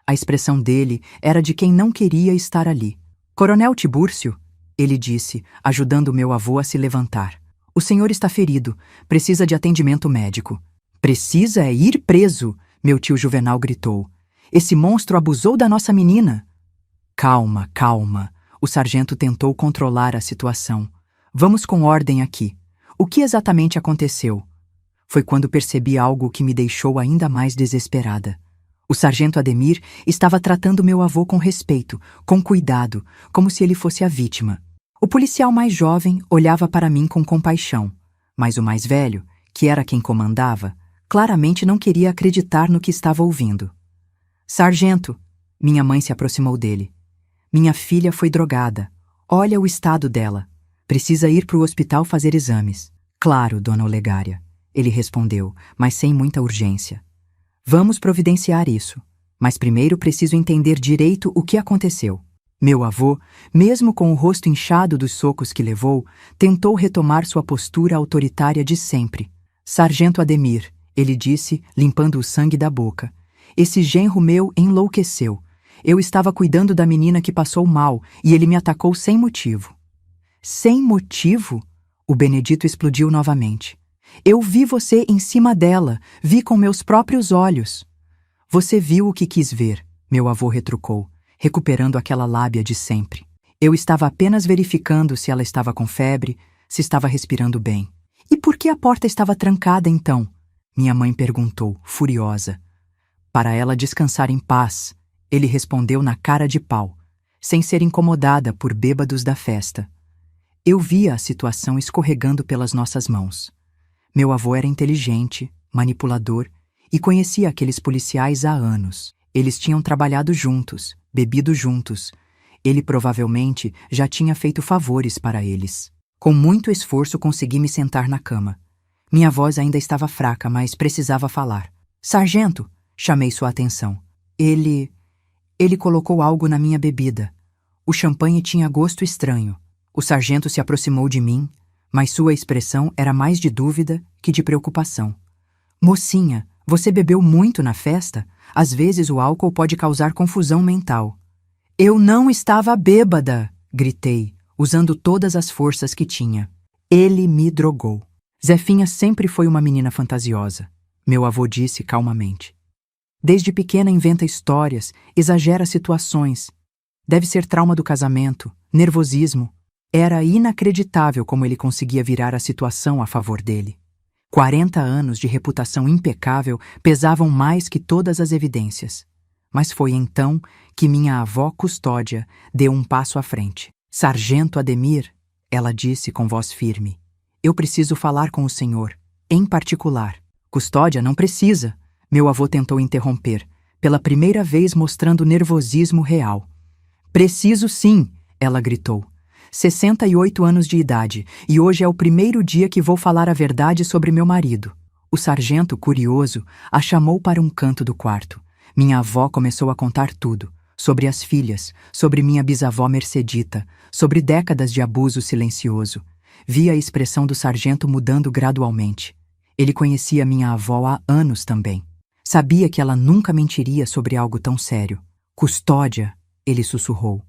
A expressão dele era de quem não queria estar ali. "Coronel Tibúrcio," ele disse, ajudando meu avô a se levantar. "O senhor está ferido, precisa de atendimento médico." "Precisa é ir preso," meu tio Juvenal gritou. "Esse monstro abusou da nossa menina." "Calma, calma." O sargento tentou controlar a situação. "Vamos com ordem aqui. O que exatamente aconteceu?" Foi quando percebi algo que me deixou ainda mais desesperada. O sargento Ademir estava tratando meu avô com respeito, com cuidado, como se ele fosse a vítima. O policial mais jovem olhava para mim com compaixão, mas o mais velho, que era quem comandava, claramente não queria acreditar no que estava ouvindo. "Sargento," minha mãe se aproximou dele. "Minha filha foi drogada. Olha o estado dela. Precisa ir para o hospital fazer exames." "Claro, dona Olegária," ele respondeu, mas sem muita urgência. "Vamos providenciar isso, mas primeiro preciso entender direito o que aconteceu." Meu avô, mesmo com o rosto inchado dos socos que levou, tentou retomar sua postura autoritária de sempre. "Sargento Ademir," ele disse, limpando o sangue da boca, "esse genro meu enlouqueceu. Eu estava cuidando da menina que passou mal e ele me atacou sem motivo." "Sem motivo?" O Benedito explodiu novamente. "Eu vi você em cima dela, vi com meus próprios olhos." "Você viu o que quis ver," meu avô retrucou, recuperando aquela lábia de sempre. "Eu estava apenas verificando se ela estava com febre, se estava respirando bem." "E por que a porta estava trancada então?" minha mãe perguntou, furiosa. "Para ela descansar em paz," ele respondeu na cara de pau, sem ser incomodada por bêbados da festa. Eu via a situação escorregando pelas nossas mãos. Meu avô era inteligente, manipulador e conhecia aqueles policiais há anos. Eles tinham trabalhado juntos, bebido juntos. Ele provavelmente já tinha feito favores para eles. Com muito esforço consegui me sentar na cama. Minha voz ainda estava fraca, mas precisava falar. "Sargento!" chamei sua atenção. Ele colocou algo na minha bebida. O champanhe tinha gosto estranho. O sargento se aproximou de mim, mas sua expressão era mais de dúvida que de preocupação. "Mocinha, você bebeu muito na festa? Às vezes o álcool pode causar confusão mental." "Eu não estava bêbada!" gritei, usando todas as forças que tinha. "Ele me drogou." Zefinha sempre foi uma menina fantasiosa, meu avô disse calmamente. Desde pequena inventa histórias, exagera situações. Deve ser trauma do casamento, nervosismo. Era inacreditável como ele conseguia virar a situação a favor dele. 40 anos de reputação impecável pesavam mais que todas as evidências. Mas foi então que minha avó Custódia deu um passo à frente. Sargento Ademir, ela disse com voz firme, eu preciso falar com o senhor, em particular. Custódia não precisa, meu avô tentou interromper, pela primeira vez mostrando nervosismo real. Preciso sim, ela gritou. 68 anos de idade, e hoje é o primeiro dia que vou falar a verdade sobre meu marido. O sargento, curioso, a chamou para um canto do quarto. Minha avó começou a contar tudo, sobre as filhas, sobre minha bisavó Mercedita, sobre décadas de abuso silencioso. Vi a expressão do sargento mudando gradualmente. Ele conhecia minha avó há anos também. Sabia que ela nunca mentiria sobre algo tão sério. Custódia, ele sussurrou.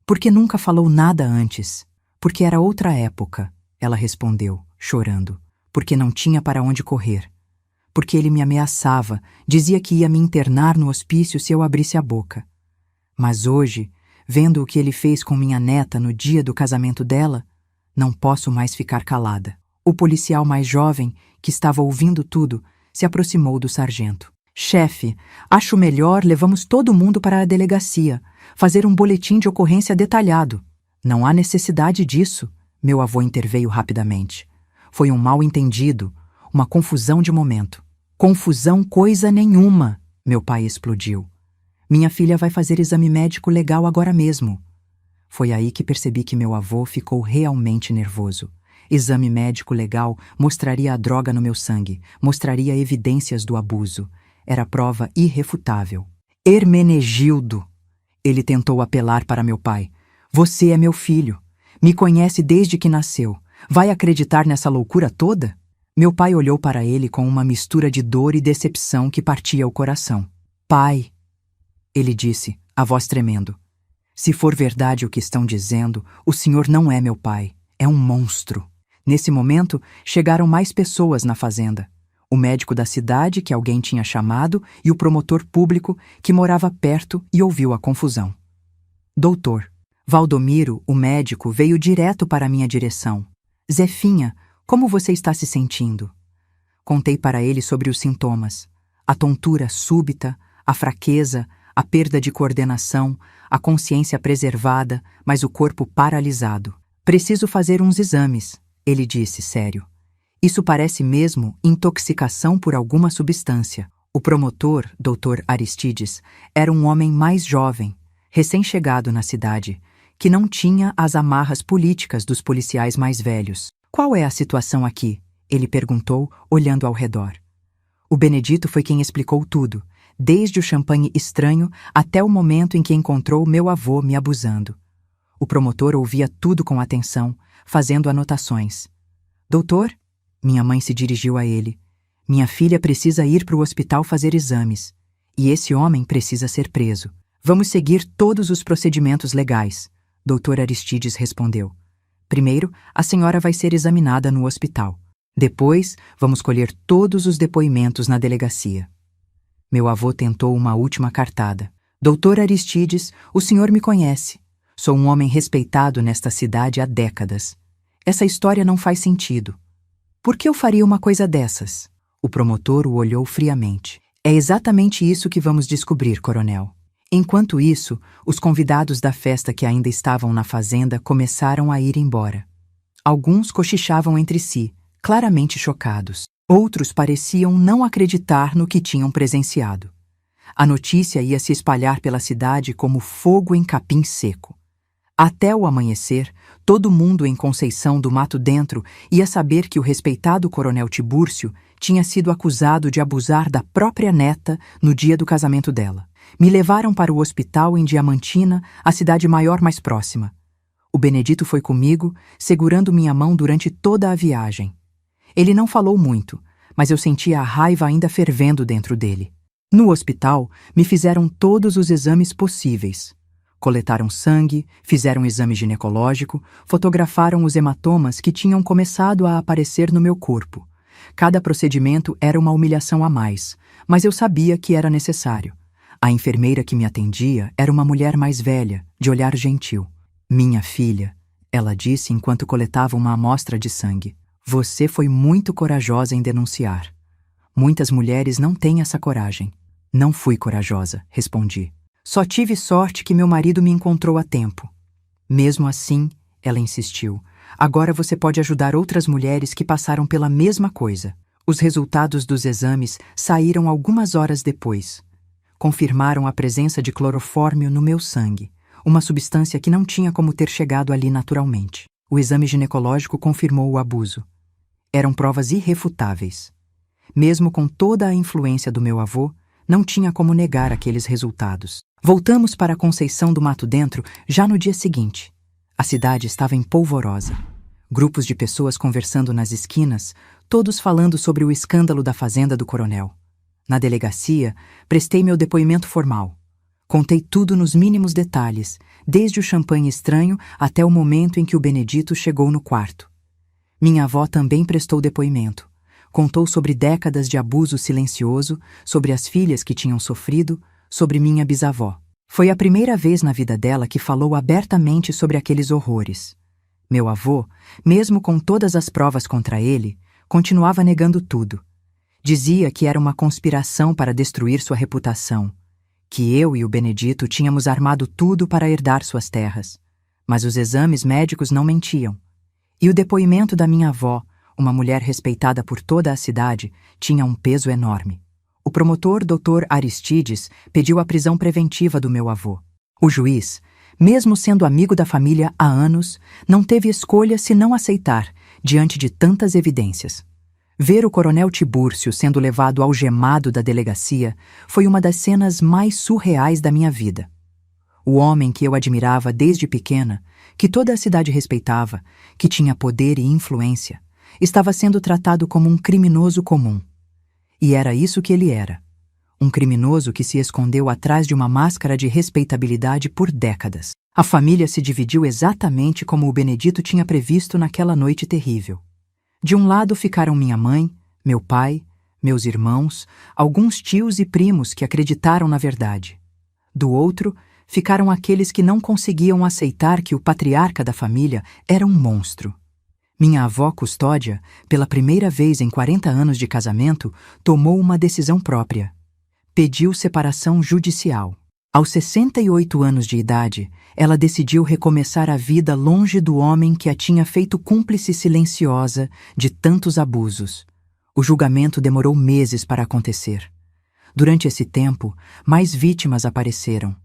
Por que nunca falou nada antes? Porque era outra época, ela respondeu, chorando. Porque não tinha para onde correr. Porque ele me ameaçava, dizia que ia me internar no hospício se eu abrisse a boca. Mas hoje, vendo o que ele fez com minha neta no dia do casamento dela, não posso mais ficar calada. O policial mais jovem, que estava ouvindo tudo, se aproximou do sargento. Chefe, acho melhor levamos todo mundo para a delegacia, fazer um boletim de ocorrência detalhado. Não há necessidade disso, meu avô interveio rapidamente. Foi um mal-entendido, uma confusão de momento. Confusão coisa nenhuma, meu pai explodiu. Minha filha vai fazer exame médico legal agora mesmo. Foi aí que percebi que meu avô ficou realmente nervoso. Exame médico legal mostraria a droga no meu sangue, mostraria evidências do abuso. Era prova irrefutável. Hermenegildo! Ele tentou apelar para meu pai. Você é meu filho. Me conhece desde que nasceu. Vai acreditar nessa loucura toda? Meu pai olhou para ele com uma mistura de dor e decepção que partia o coração. Pai, ele disse, a voz tremendo. Se for verdade o que estão dizendo, o senhor não é meu pai. É um monstro. Nesse momento, chegaram mais pessoas na fazenda. O médico da cidade, que alguém tinha chamado, e o promotor público, que morava perto e ouviu a confusão. Doutor, Valdomiro, o médico, veio direto para minha direção. Zefinha, como você está se sentindo? Contei para ele sobre os sintomas. A tontura súbita, a fraqueza, a perda de coordenação, a consciência preservada, mas o corpo paralisado. Preciso fazer uns exames, ele disse, sério. Isso parece mesmo intoxicação por alguma substância. O promotor, Dr. Aristides, era um homem mais jovem, recém-chegado na cidade, que não tinha as amarras políticas dos policiais mais velhos. Qual é a situação aqui? Ele perguntou, olhando ao redor. O Benedito foi quem explicou tudo, desde o champanhe estranho até o momento em que encontrou meu avô me abusando. O promotor ouvia tudo com atenção, fazendo anotações. Doutor? Minha mãe se dirigiu a ele. Minha filha precisa ir para o hospital fazer exames. E esse homem precisa ser preso. Vamos seguir todos os procedimentos legais, Dr. Aristides respondeu. Primeiro, a senhora vai ser examinada no hospital. Depois, vamos colher todos os depoimentos na delegacia. Meu avô tentou uma última cartada. Dr. Aristides, o senhor me conhece. Sou um homem respeitado nesta cidade há décadas. Essa história não faz sentido. Por que eu faria uma coisa dessas? O promotor o olhou friamente. É exatamente isso que vamos descobrir, coronel. Enquanto isso, os convidados da festa que ainda estavam na fazenda começaram a ir embora. Alguns cochichavam entre si, claramente chocados. Outros pareciam não acreditar no que tinham presenciado. A notícia ia se espalhar pela cidade como fogo em capim seco. Até o amanhecer, todo mundo em Conceição do Mato Dentro ia saber que o respeitado coronel Tibúrcio tinha sido acusado de abusar da própria neta no dia do casamento dela. Me levaram para o hospital em Diamantina, a cidade maior mais próxima. O Benedito foi comigo, segurando minha mão durante toda a viagem. Ele não falou muito, mas eu sentia a raiva ainda fervendo dentro dele. No hospital, me fizeram todos os exames possíveis. Coletaram sangue, fizeram exame ginecológico, fotografaram os hematomas que tinham começado a aparecer no meu corpo. Cada procedimento era uma humilhação a mais, mas eu sabia que era necessário. A enfermeira que me atendia era uma mulher mais velha, de olhar gentil. Minha filha, ela disse enquanto coletava uma amostra de sangue. Você foi muito corajosa em denunciar. Muitas mulheres não têm essa coragem. Não fui corajosa, respondi. Só tive sorte que meu marido me encontrou a tempo. Mesmo assim, ela insistiu, agora você pode ajudar outras mulheres que passaram pela mesma coisa. Os resultados dos exames saíram algumas horas depois. Confirmaram a presença de clorofórmio no meu sangue, uma substância que não tinha como ter chegado ali naturalmente. O exame ginecológico confirmou o abuso. Eram provas irrefutáveis. Mesmo com toda a influência do meu avô, não tinha como negar aqueles resultados. Voltamos para Conceição do Mato Dentro já no dia seguinte. A cidade estava em polvorosa. Grupos de pessoas conversando nas esquinas, todos falando sobre o escândalo da fazenda do coronel. Na delegacia, prestei meu depoimento formal. Contei tudo nos mínimos detalhes, desde o champanhe estranho até o momento em que o Benedito chegou no quarto. Minha avó também prestou depoimento. Contou sobre décadas de abuso silencioso, sobre as filhas que tinham sofrido, sobre minha bisavó. Foi a primeira vez na vida dela que falou abertamente sobre aqueles horrores. Meu avô, mesmo com todas as provas contra ele, continuava negando tudo. Dizia que era uma conspiração para destruir sua reputação, que eu e o Benedito tínhamos armado tudo para herdar suas terras. Mas os exames médicos não mentiam. E o depoimento da minha avó, uma mulher respeitada por toda a cidade, tinha um peso enorme. O promotor Dr. Aristides pediu a prisão preventiva do meu avô. O juiz, mesmo sendo amigo da família há anos, não teve escolha senão aceitar, diante de tantas evidências. Ver o coronel Tibúrcio sendo levado algemado da delegacia foi uma das cenas mais surreais da minha vida. O homem que eu admirava desde pequena, que toda a cidade respeitava, que tinha poder e influência, estava sendo tratado como um criminoso comum. E era isso que ele era. Um criminoso que se escondeu atrás de uma máscara de respeitabilidade por décadas. A família se dividiu exatamente como o Benedito tinha previsto naquela noite terrível. De um lado ficaram minha mãe, meu pai, meus irmãos, alguns tios e primos que acreditaram na verdade. Do outro, ficaram aqueles que não conseguiam aceitar que o patriarca da família era um monstro. Minha avó Custódia, pela primeira vez em 40 anos de casamento, tomou uma decisão própria. Pediu separação judicial. Aos 68 anos de idade, ela decidiu recomeçar a vida longe do homem que a tinha feito cúmplice silenciosa de tantos abusos. O julgamento demorou meses para acontecer. Durante esse tempo, mais vítimas apareceram.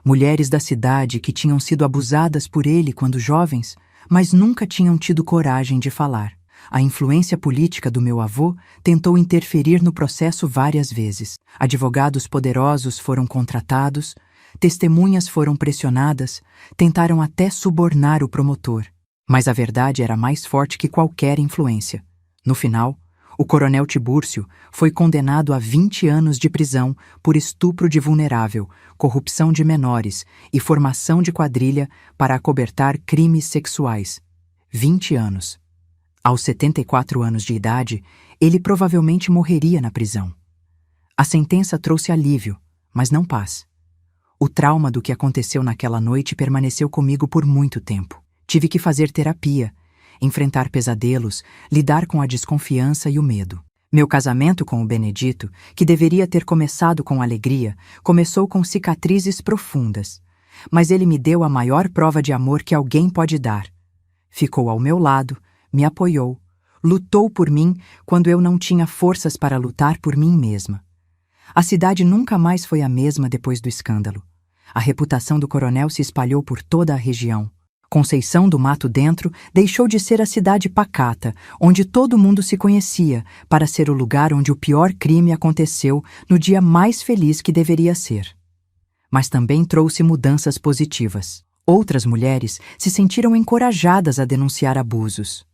Mulheres da cidade que tinham sido abusadas por ele quando jovens, mas nunca tinham tido coragem de falar. A influência política do meu avô tentou interferir no processo várias vezes. Advogados poderosos foram contratados, testemunhas foram pressionadas, tentaram até subornar o promotor. Mas a verdade era mais forte que qualquer influência. No final, o coronel Tibúrcio foi condenado a 20 anos de prisão por estupro de vulnerável, corrupção de menores e formação de quadrilha para acobertar crimes sexuais. 20 anos. Aos 74 anos de idade, ele provavelmente morreria na prisão. A sentença trouxe alívio, mas não paz. O trauma do que aconteceu naquela noite permaneceu comigo por muito tempo. Tive que fazer terapia, enfrentar pesadelos, lidar com a desconfiança e o medo. Meu casamento com o Benedito, que deveria ter começado com alegria, começou com cicatrizes profundas. Mas ele me deu a maior prova de amor que alguém pode dar. Ficou ao meu lado, me apoiou, lutou por mim quando eu não tinha forças para lutar por mim mesma. A cidade nunca mais foi a mesma depois do escândalo. A reputação do coronel se espalhou por toda a região. Conceição do Mato Dentro deixou de ser a cidade pacata, onde todo mundo se conhecia, para ser o lugar onde o pior crime aconteceu no dia mais feliz que deveria ser. Mas também trouxe mudanças positivas. Outras mulheres se sentiram encorajadas a denunciar abusos.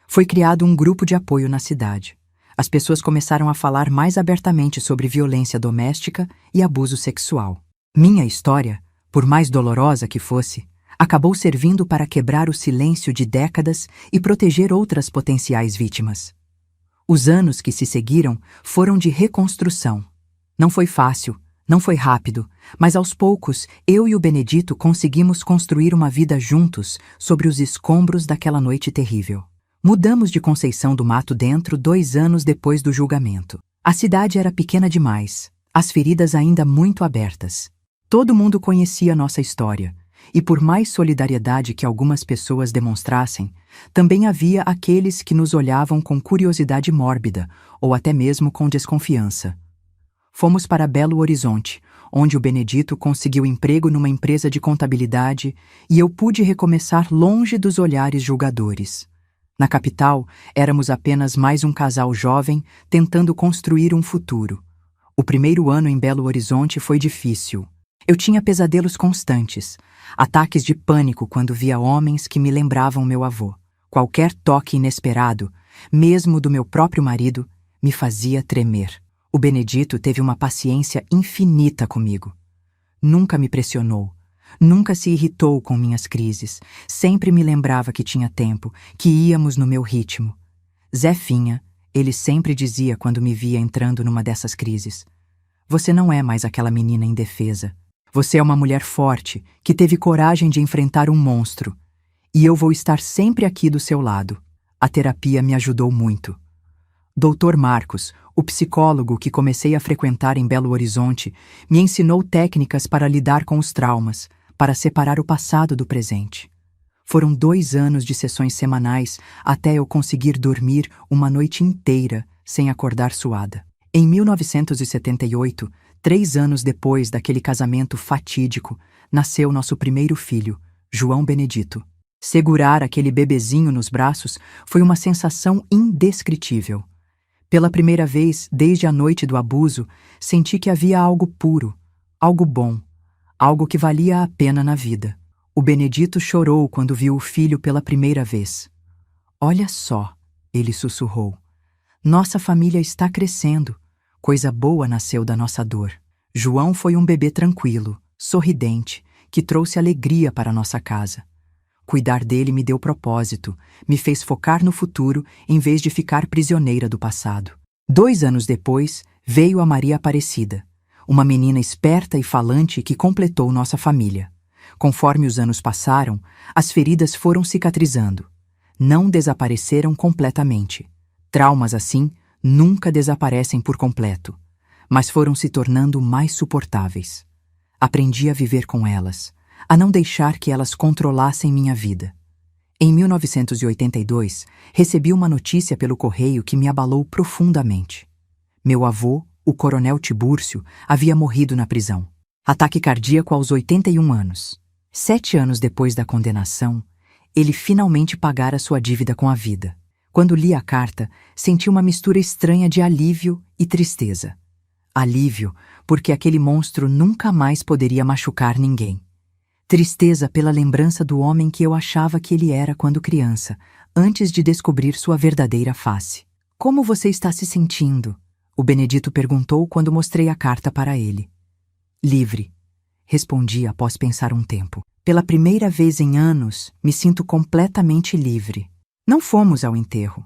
Foi criado um grupo de apoio na cidade. As pessoas começaram a falar mais abertamente sobre violência doméstica e abuso sexual. Minha história Por mais dolorosa que fosse, acabou servindo para quebrar o silêncio de décadas e proteger outras potenciais vítimas. Os anos que se seguiram foram de reconstrução. Não foi fácil, não foi rápido, mas aos poucos eu e o Benedito conseguimos construir uma vida juntos sobre os escombros daquela noite terrível. Mudamos de Conceição do Mato Dentro 2 anos depois do julgamento. A cidade era pequena demais, as feridas ainda muito abertas. Todo mundo conhecia nossa história, e por mais solidariedade que algumas pessoas demonstrassem, também havia aqueles que nos olhavam com curiosidade mórbida ou até mesmo com desconfiança. Fomos para Belo Horizonte, onde o Benedito conseguiu emprego numa empresa de contabilidade e eu pude recomeçar longe dos olhares julgadores. Na capital, éramos apenas mais um casal jovem tentando construir um futuro. O primeiro ano em Belo Horizonte foi difícil. Eu tinha pesadelos constantes, ataques de pânico quando via homens que me lembravam meu avô. Qualquer toque inesperado, mesmo do meu próprio marido, me fazia tremer. O Benedito teve uma paciência infinita comigo. Nunca me pressionou, nunca se irritou com minhas crises, sempre me lembrava que tinha tempo, que íamos no meu ritmo. Zefinha, ele sempre dizia quando me via entrando numa dessas crises: "Você não é mais aquela menina indefesa. Você é uma mulher forte, que teve coragem de enfrentar um monstro. E eu vou estar sempre aqui do seu lado." A terapia me ajudou muito. Dr. Marcos, o psicólogo que comecei a frequentar em Belo Horizonte, me ensinou técnicas para lidar com os traumas, para separar o passado do presente. Foram 2 anos de sessões semanais até eu conseguir dormir uma noite inteira sem acordar suada. Em 1978, 3 anos depois daquele casamento fatídico, nasceu nosso primeiro filho, João Benedito. Segurar aquele bebezinho nos braços foi uma sensação indescritível. Pela primeira vez, desde a noite do abuso, senti que havia algo puro, algo bom, algo que valia a pena na vida. O Benedito chorou quando viu o filho pela primeira vez. "Olha só", ele sussurrou. "Nossa família está crescendo. Coisa boa nasceu da nossa dor." João foi um bebê tranquilo, sorridente, que trouxe alegria para nossa casa. Cuidar dele me deu propósito, me fez focar no futuro em vez de ficar prisioneira do passado. 2 anos depois, veio a Maria Aparecida, uma menina esperta e falante que completou nossa família. Conforme os anos passaram, as feridas foram cicatrizando. Não desapareceram completamente. Traumas assim nunca desaparecem por completo, mas foram se tornando mais suportáveis. Aprendi a viver com elas, a não deixar que elas controlassem minha vida. Em 1982, recebi uma notícia pelo correio que me abalou profundamente. Meu avô, o coronel Tibúrcio, havia morrido na prisão. Ataque cardíaco aos 81 anos. 7 anos depois da condenação, ele finalmente pagara sua dívida com a vida. Quando li a carta, senti uma mistura estranha de alívio e tristeza. Alívio, porque aquele monstro nunca mais poderia machucar ninguém. Tristeza pela lembrança do homem que eu achava que ele era quando criança, antes de descobrir sua verdadeira face. "Como você está se sentindo?" o Benedito perguntou quando mostrei a carta para ele. "Livre", respondi após pensar um tempo. "Pela primeira vez em anos, me sinto completamente livre." Não fomos ao enterro.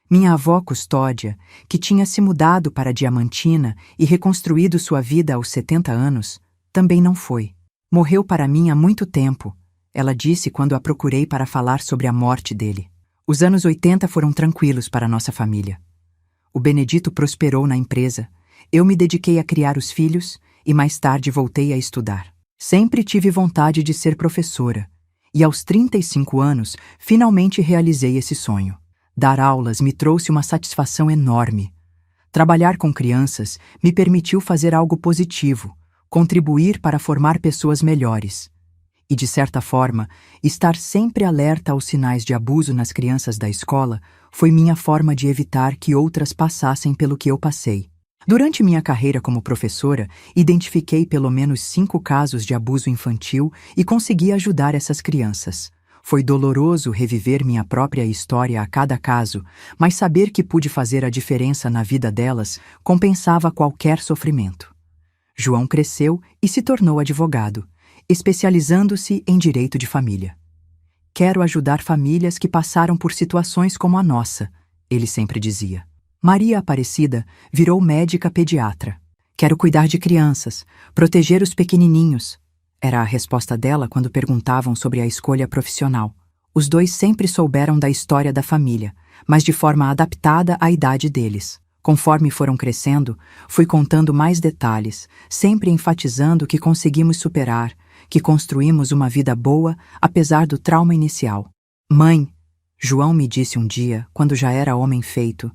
Minha avó Custódia, que tinha se mudado para Diamantina e reconstruído sua vida aos 70 anos, também não foi. "Morreu para mim há muito tempo", ela disse quando a procurei para falar sobre a morte dele. Os anos 80 foram tranquilos para nossa família. O Benedito prosperou na empresa, eu me dediquei a criar os filhos e mais tarde voltei a estudar. Sempre tive vontade de ser professora, e aos 35 anos finalmente realizei esse sonho. Dar aulas me trouxe uma satisfação enorme. Trabalhar com crianças me permitiu fazer algo positivo, contribuir para formar pessoas melhores. E, de certa forma, estar sempre alerta aos sinais de abuso nas crianças da escola foi minha forma de evitar que outras passassem pelo que eu passei. Durante minha carreira como professora, identifiquei pelo menos 5 casos de abuso infantil e consegui ajudar essas crianças. Foi doloroso reviver minha própria história a cada caso, mas saber que pude fazer a diferença na vida delas compensava qualquer sofrimento. João cresceu e se tornou advogado, especializando-se em direito de família. Quero ajudar famílias que passaram por situações como a nossa, ele sempre dizia. Maria Aparecida virou médica pediatra. Quero cuidar de crianças, proteger os pequenininhos, era a resposta dela quando perguntavam sobre a escolha profissional. Os dois sempre souberam da história da família, mas de forma adaptada à idade deles. Conforme foram crescendo, fui contando mais detalhes, sempre enfatizando que conseguimos superar, que construímos uma vida boa apesar do trauma inicial. Mãe, João me disse um dia, quando já era homem feito,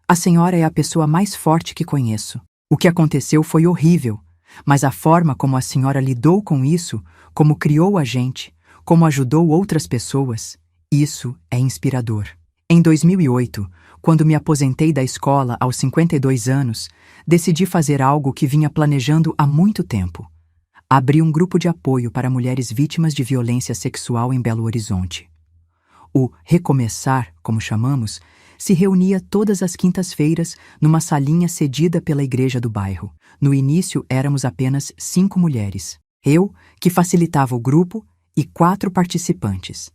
a senhora é a pessoa mais forte que conheço. O que aconteceu foi horrível, mas a forma como a senhora lidou com isso, como criou a gente, como ajudou outras pessoas, isso é inspirador. Em 2008, quando me aposentei da escola aos 52 anos, decidi fazer algo que vinha planejando há muito tempo. Abri um grupo de apoio para mulheres vítimas de violência sexual em Belo Horizonte. O Recomeçar, como chamamos, se reunia todas as quintas-feiras numa salinha cedida pela igreja do bairro. No início éramos apenas 5 mulheres. Eu, que facilitava o grupo, e 4 participantes.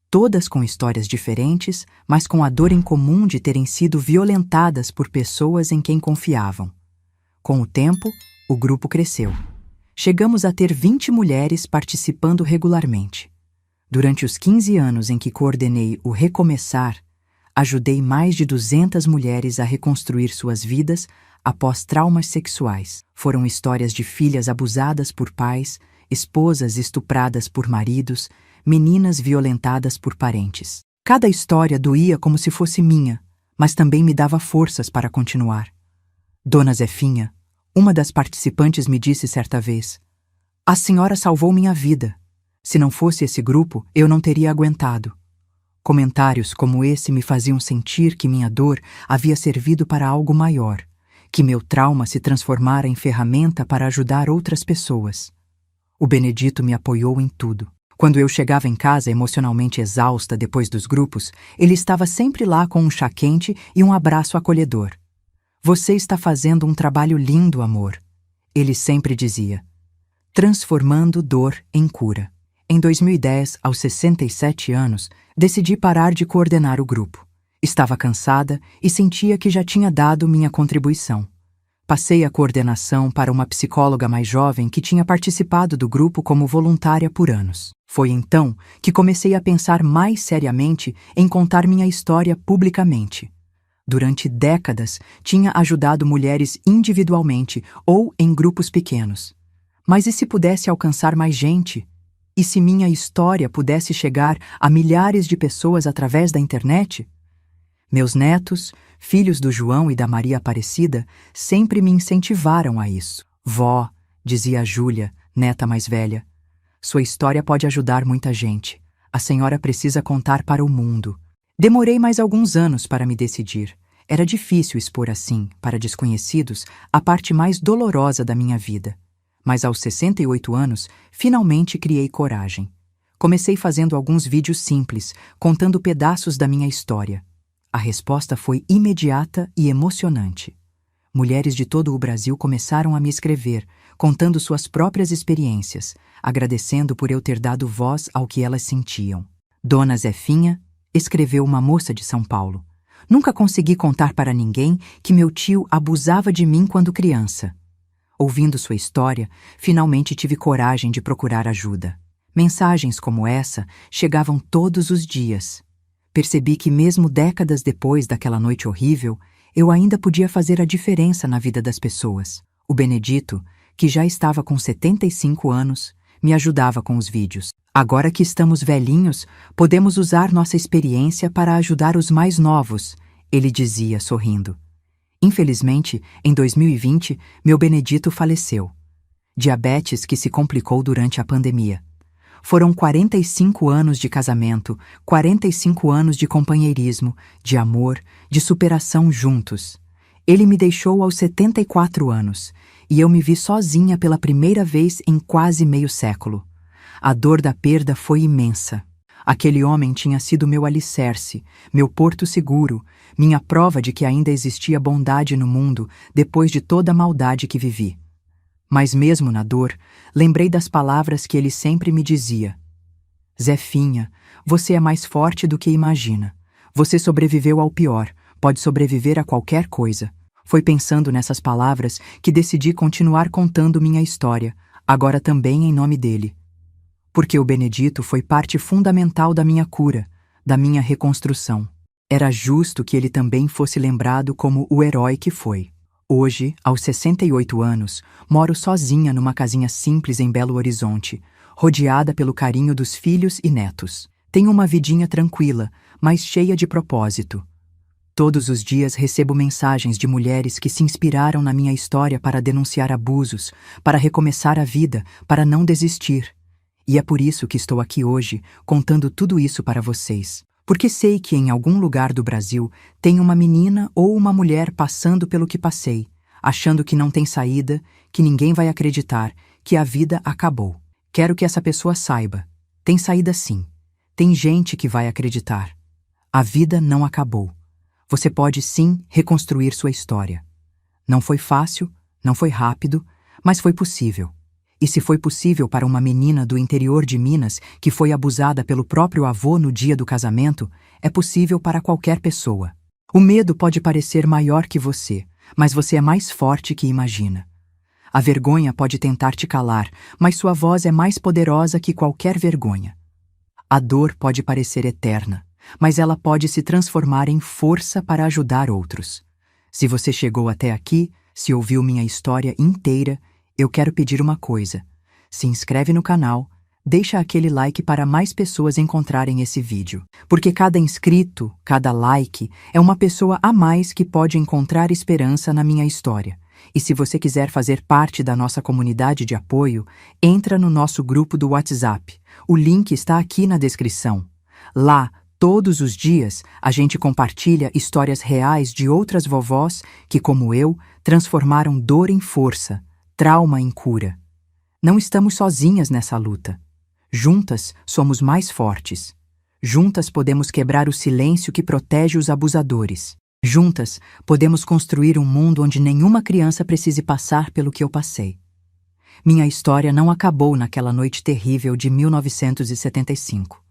Todas com histórias diferentes, mas com a dor em comum de terem sido violentadas por pessoas em quem confiavam. Com o tempo, o grupo cresceu. Chegamos a ter 20 mulheres participando regularmente. Durante os 15 anos em que coordenei o Recomeçar, ajudei mais de 200 mulheres a reconstruir suas vidas após traumas sexuais. Foram histórias de filhas abusadas por pais, esposas estupradas por maridos, meninas violentadas por parentes. Cada história doía como se fosse minha, mas também me dava forças para continuar. Dona Zefinha, uma das participantes, me disse certa vez: "A senhora salvou minha vida. Se não fosse esse grupo, eu não teria aguentado." Comentários como esse me faziam sentir que minha dor havia servido para algo maior, que meu trauma se transformara em ferramenta para ajudar outras pessoas. O Benedito me apoiou em tudo. Quando eu chegava em casa emocionalmente exausta depois dos grupos, ele estava sempre lá com um chá quente e um abraço acolhedor. "Você está fazendo um trabalho lindo, amor", ele sempre dizia, transformando dor em cura. Em 2010, aos 67 anos, decidi parar de coordenar o grupo. Estava cansada e sentia que já tinha dado minha contribuição. Passei a coordenação para uma psicóloga mais jovem que tinha participado do grupo como voluntária por anos. Foi então que comecei a pensar mais seriamente em contar minha história publicamente. Durante décadas, tinha ajudado mulheres individualmente ou em grupos pequenos. Mas e se pudesse alcançar mais gente? E se minha história pudesse chegar a milhares de pessoas através da internet? Meus netos, filhos do João e da Maria Aparecida, sempre me incentivaram a isso. "Vó", dizia a Júlia, neta mais velha, "sua história pode ajudar muita gente. A senhora precisa contar para o mundo." Demorei mais alguns anos para me decidir. Era difícil expor assim, para desconhecidos, a parte mais dolorosa da minha vida. Mas aos 68 anos, finalmente criei coragem. Comecei fazendo alguns vídeos simples, contando pedaços da minha história. A resposta foi imediata e emocionante. Mulheres de todo o Brasil começaram a me escrever, contando suas próprias experiências, agradecendo por eu ter dado voz ao que elas sentiam. Dona Zefinha, escreveu uma moça de São Paulo, "Nunca consegui contar para ninguém que meu tio abusava de mim quando criança. Ouvindo sua história, finalmente tive coragem de procurar ajuda." Mensagens como essa chegavam todos os dias. Percebi que mesmo décadas depois daquela noite horrível, eu ainda podia fazer a diferença na vida das pessoas. O Benedito, que já estava com 75 anos, me ajudava com os vídeos. "Agora que estamos velhinhos, podemos usar nossa experiência para ajudar os mais novos", ele dizia, sorrindo. Infelizmente, em 2020, meu Benedito faleceu. Diabetes que se complicou durante a pandemia. Foram 45 anos de casamento, 45 anos de companheirismo, de amor, de superação juntos. Ele me deixou aos 74 anos, e eu me vi sozinha pela primeira vez em quase meio século. A dor da perda foi imensa. Aquele homem tinha sido meu alicerce, meu porto seguro, minha prova de que ainda existia bondade no mundo depois de toda a maldade que vivi. Mas mesmo na dor, lembrei das palavras que ele sempre me dizia. Zefinha, você é mais forte do que imagina. Você sobreviveu ao pior, pode sobreviver a qualquer coisa. Foi pensando nessas palavras que decidi continuar contando minha história, agora também em nome dele. Porque o Benedito foi parte fundamental da minha cura, da minha reconstrução. Era justo que ele também fosse lembrado como o herói que foi. Hoje, aos 68 anos, moro sozinha numa casinha simples em Belo Horizonte, rodeada pelo carinho dos filhos e netos. Tenho uma vidinha tranquila, mas cheia de propósito. Todos os dias recebo mensagens de mulheres que se inspiraram na minha história para denunciar abusos, para recomeçar a vida, para não desistir. E é por isso que estou aqui hoje, contando tudo isso para vocês. Porque sei que em algum lugar do Brasil tem uma menina ou uma mulher passando pelo que passei, achando que não tem saída, que ninguém vai acreditar, que a vida acabou. Quero que essa pessoa saiba. Tem saída sim. Tem gente que vai acreditar. A vida não acabou. Você pode sim reconstruir sua história. Não foi fácil, não foi rápido, mas foi possível. E se foi possível para uma menina do interior de Minas que foi abusada pelo próprio avô no dia do casamento, é possível para qualquer pessoa. O medo pode parecer maior que você, mas você é mais forte que imagina. A vergonha pode tentar te calar, mas sua voz é mais poderosa que qualquer vergonha. A dor pode parecer eterna, mas ela pode se transformar em força para ajudar outros. Se você chegou até aqui, se ouviu minha história inteira, eu quero pedir uma coisa. Se inscreve no canal, deixa aquele like para mais pessoas encontrarem esse vídeo. Porque cada inscrito, cada like, é uma pessoa a mais que pode encontrar esperança na minha história. E se você quiser fazer parte da nossa comunidade de apoio, entra no nosso grupo do WhatsApp. O link está aqui na descrição. Lá, todos os dias, a gente compartilha histórias reais de outras vovós que, como eu, transformaram dor em força, trauma em cura. Não estamos sozinhas nessa luta. Juntas somos mais fortes. Juntas podemos quebrar o silêncio que protege os abusadores. Juntas podemos construir um mundo onde nenhuma criança precise passar pelo que eu passei. Minha história não acabou naquela noite terrível de 1975.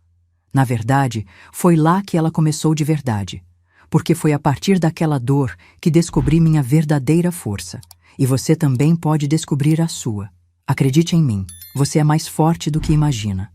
Na verdade, foi lá que ela começou de verdade. Porque foi a partir daquela dor que descobri minha verdadeira força. E você também pode descobrir a sua. Acredite em mim, você é mais forte do que imagina.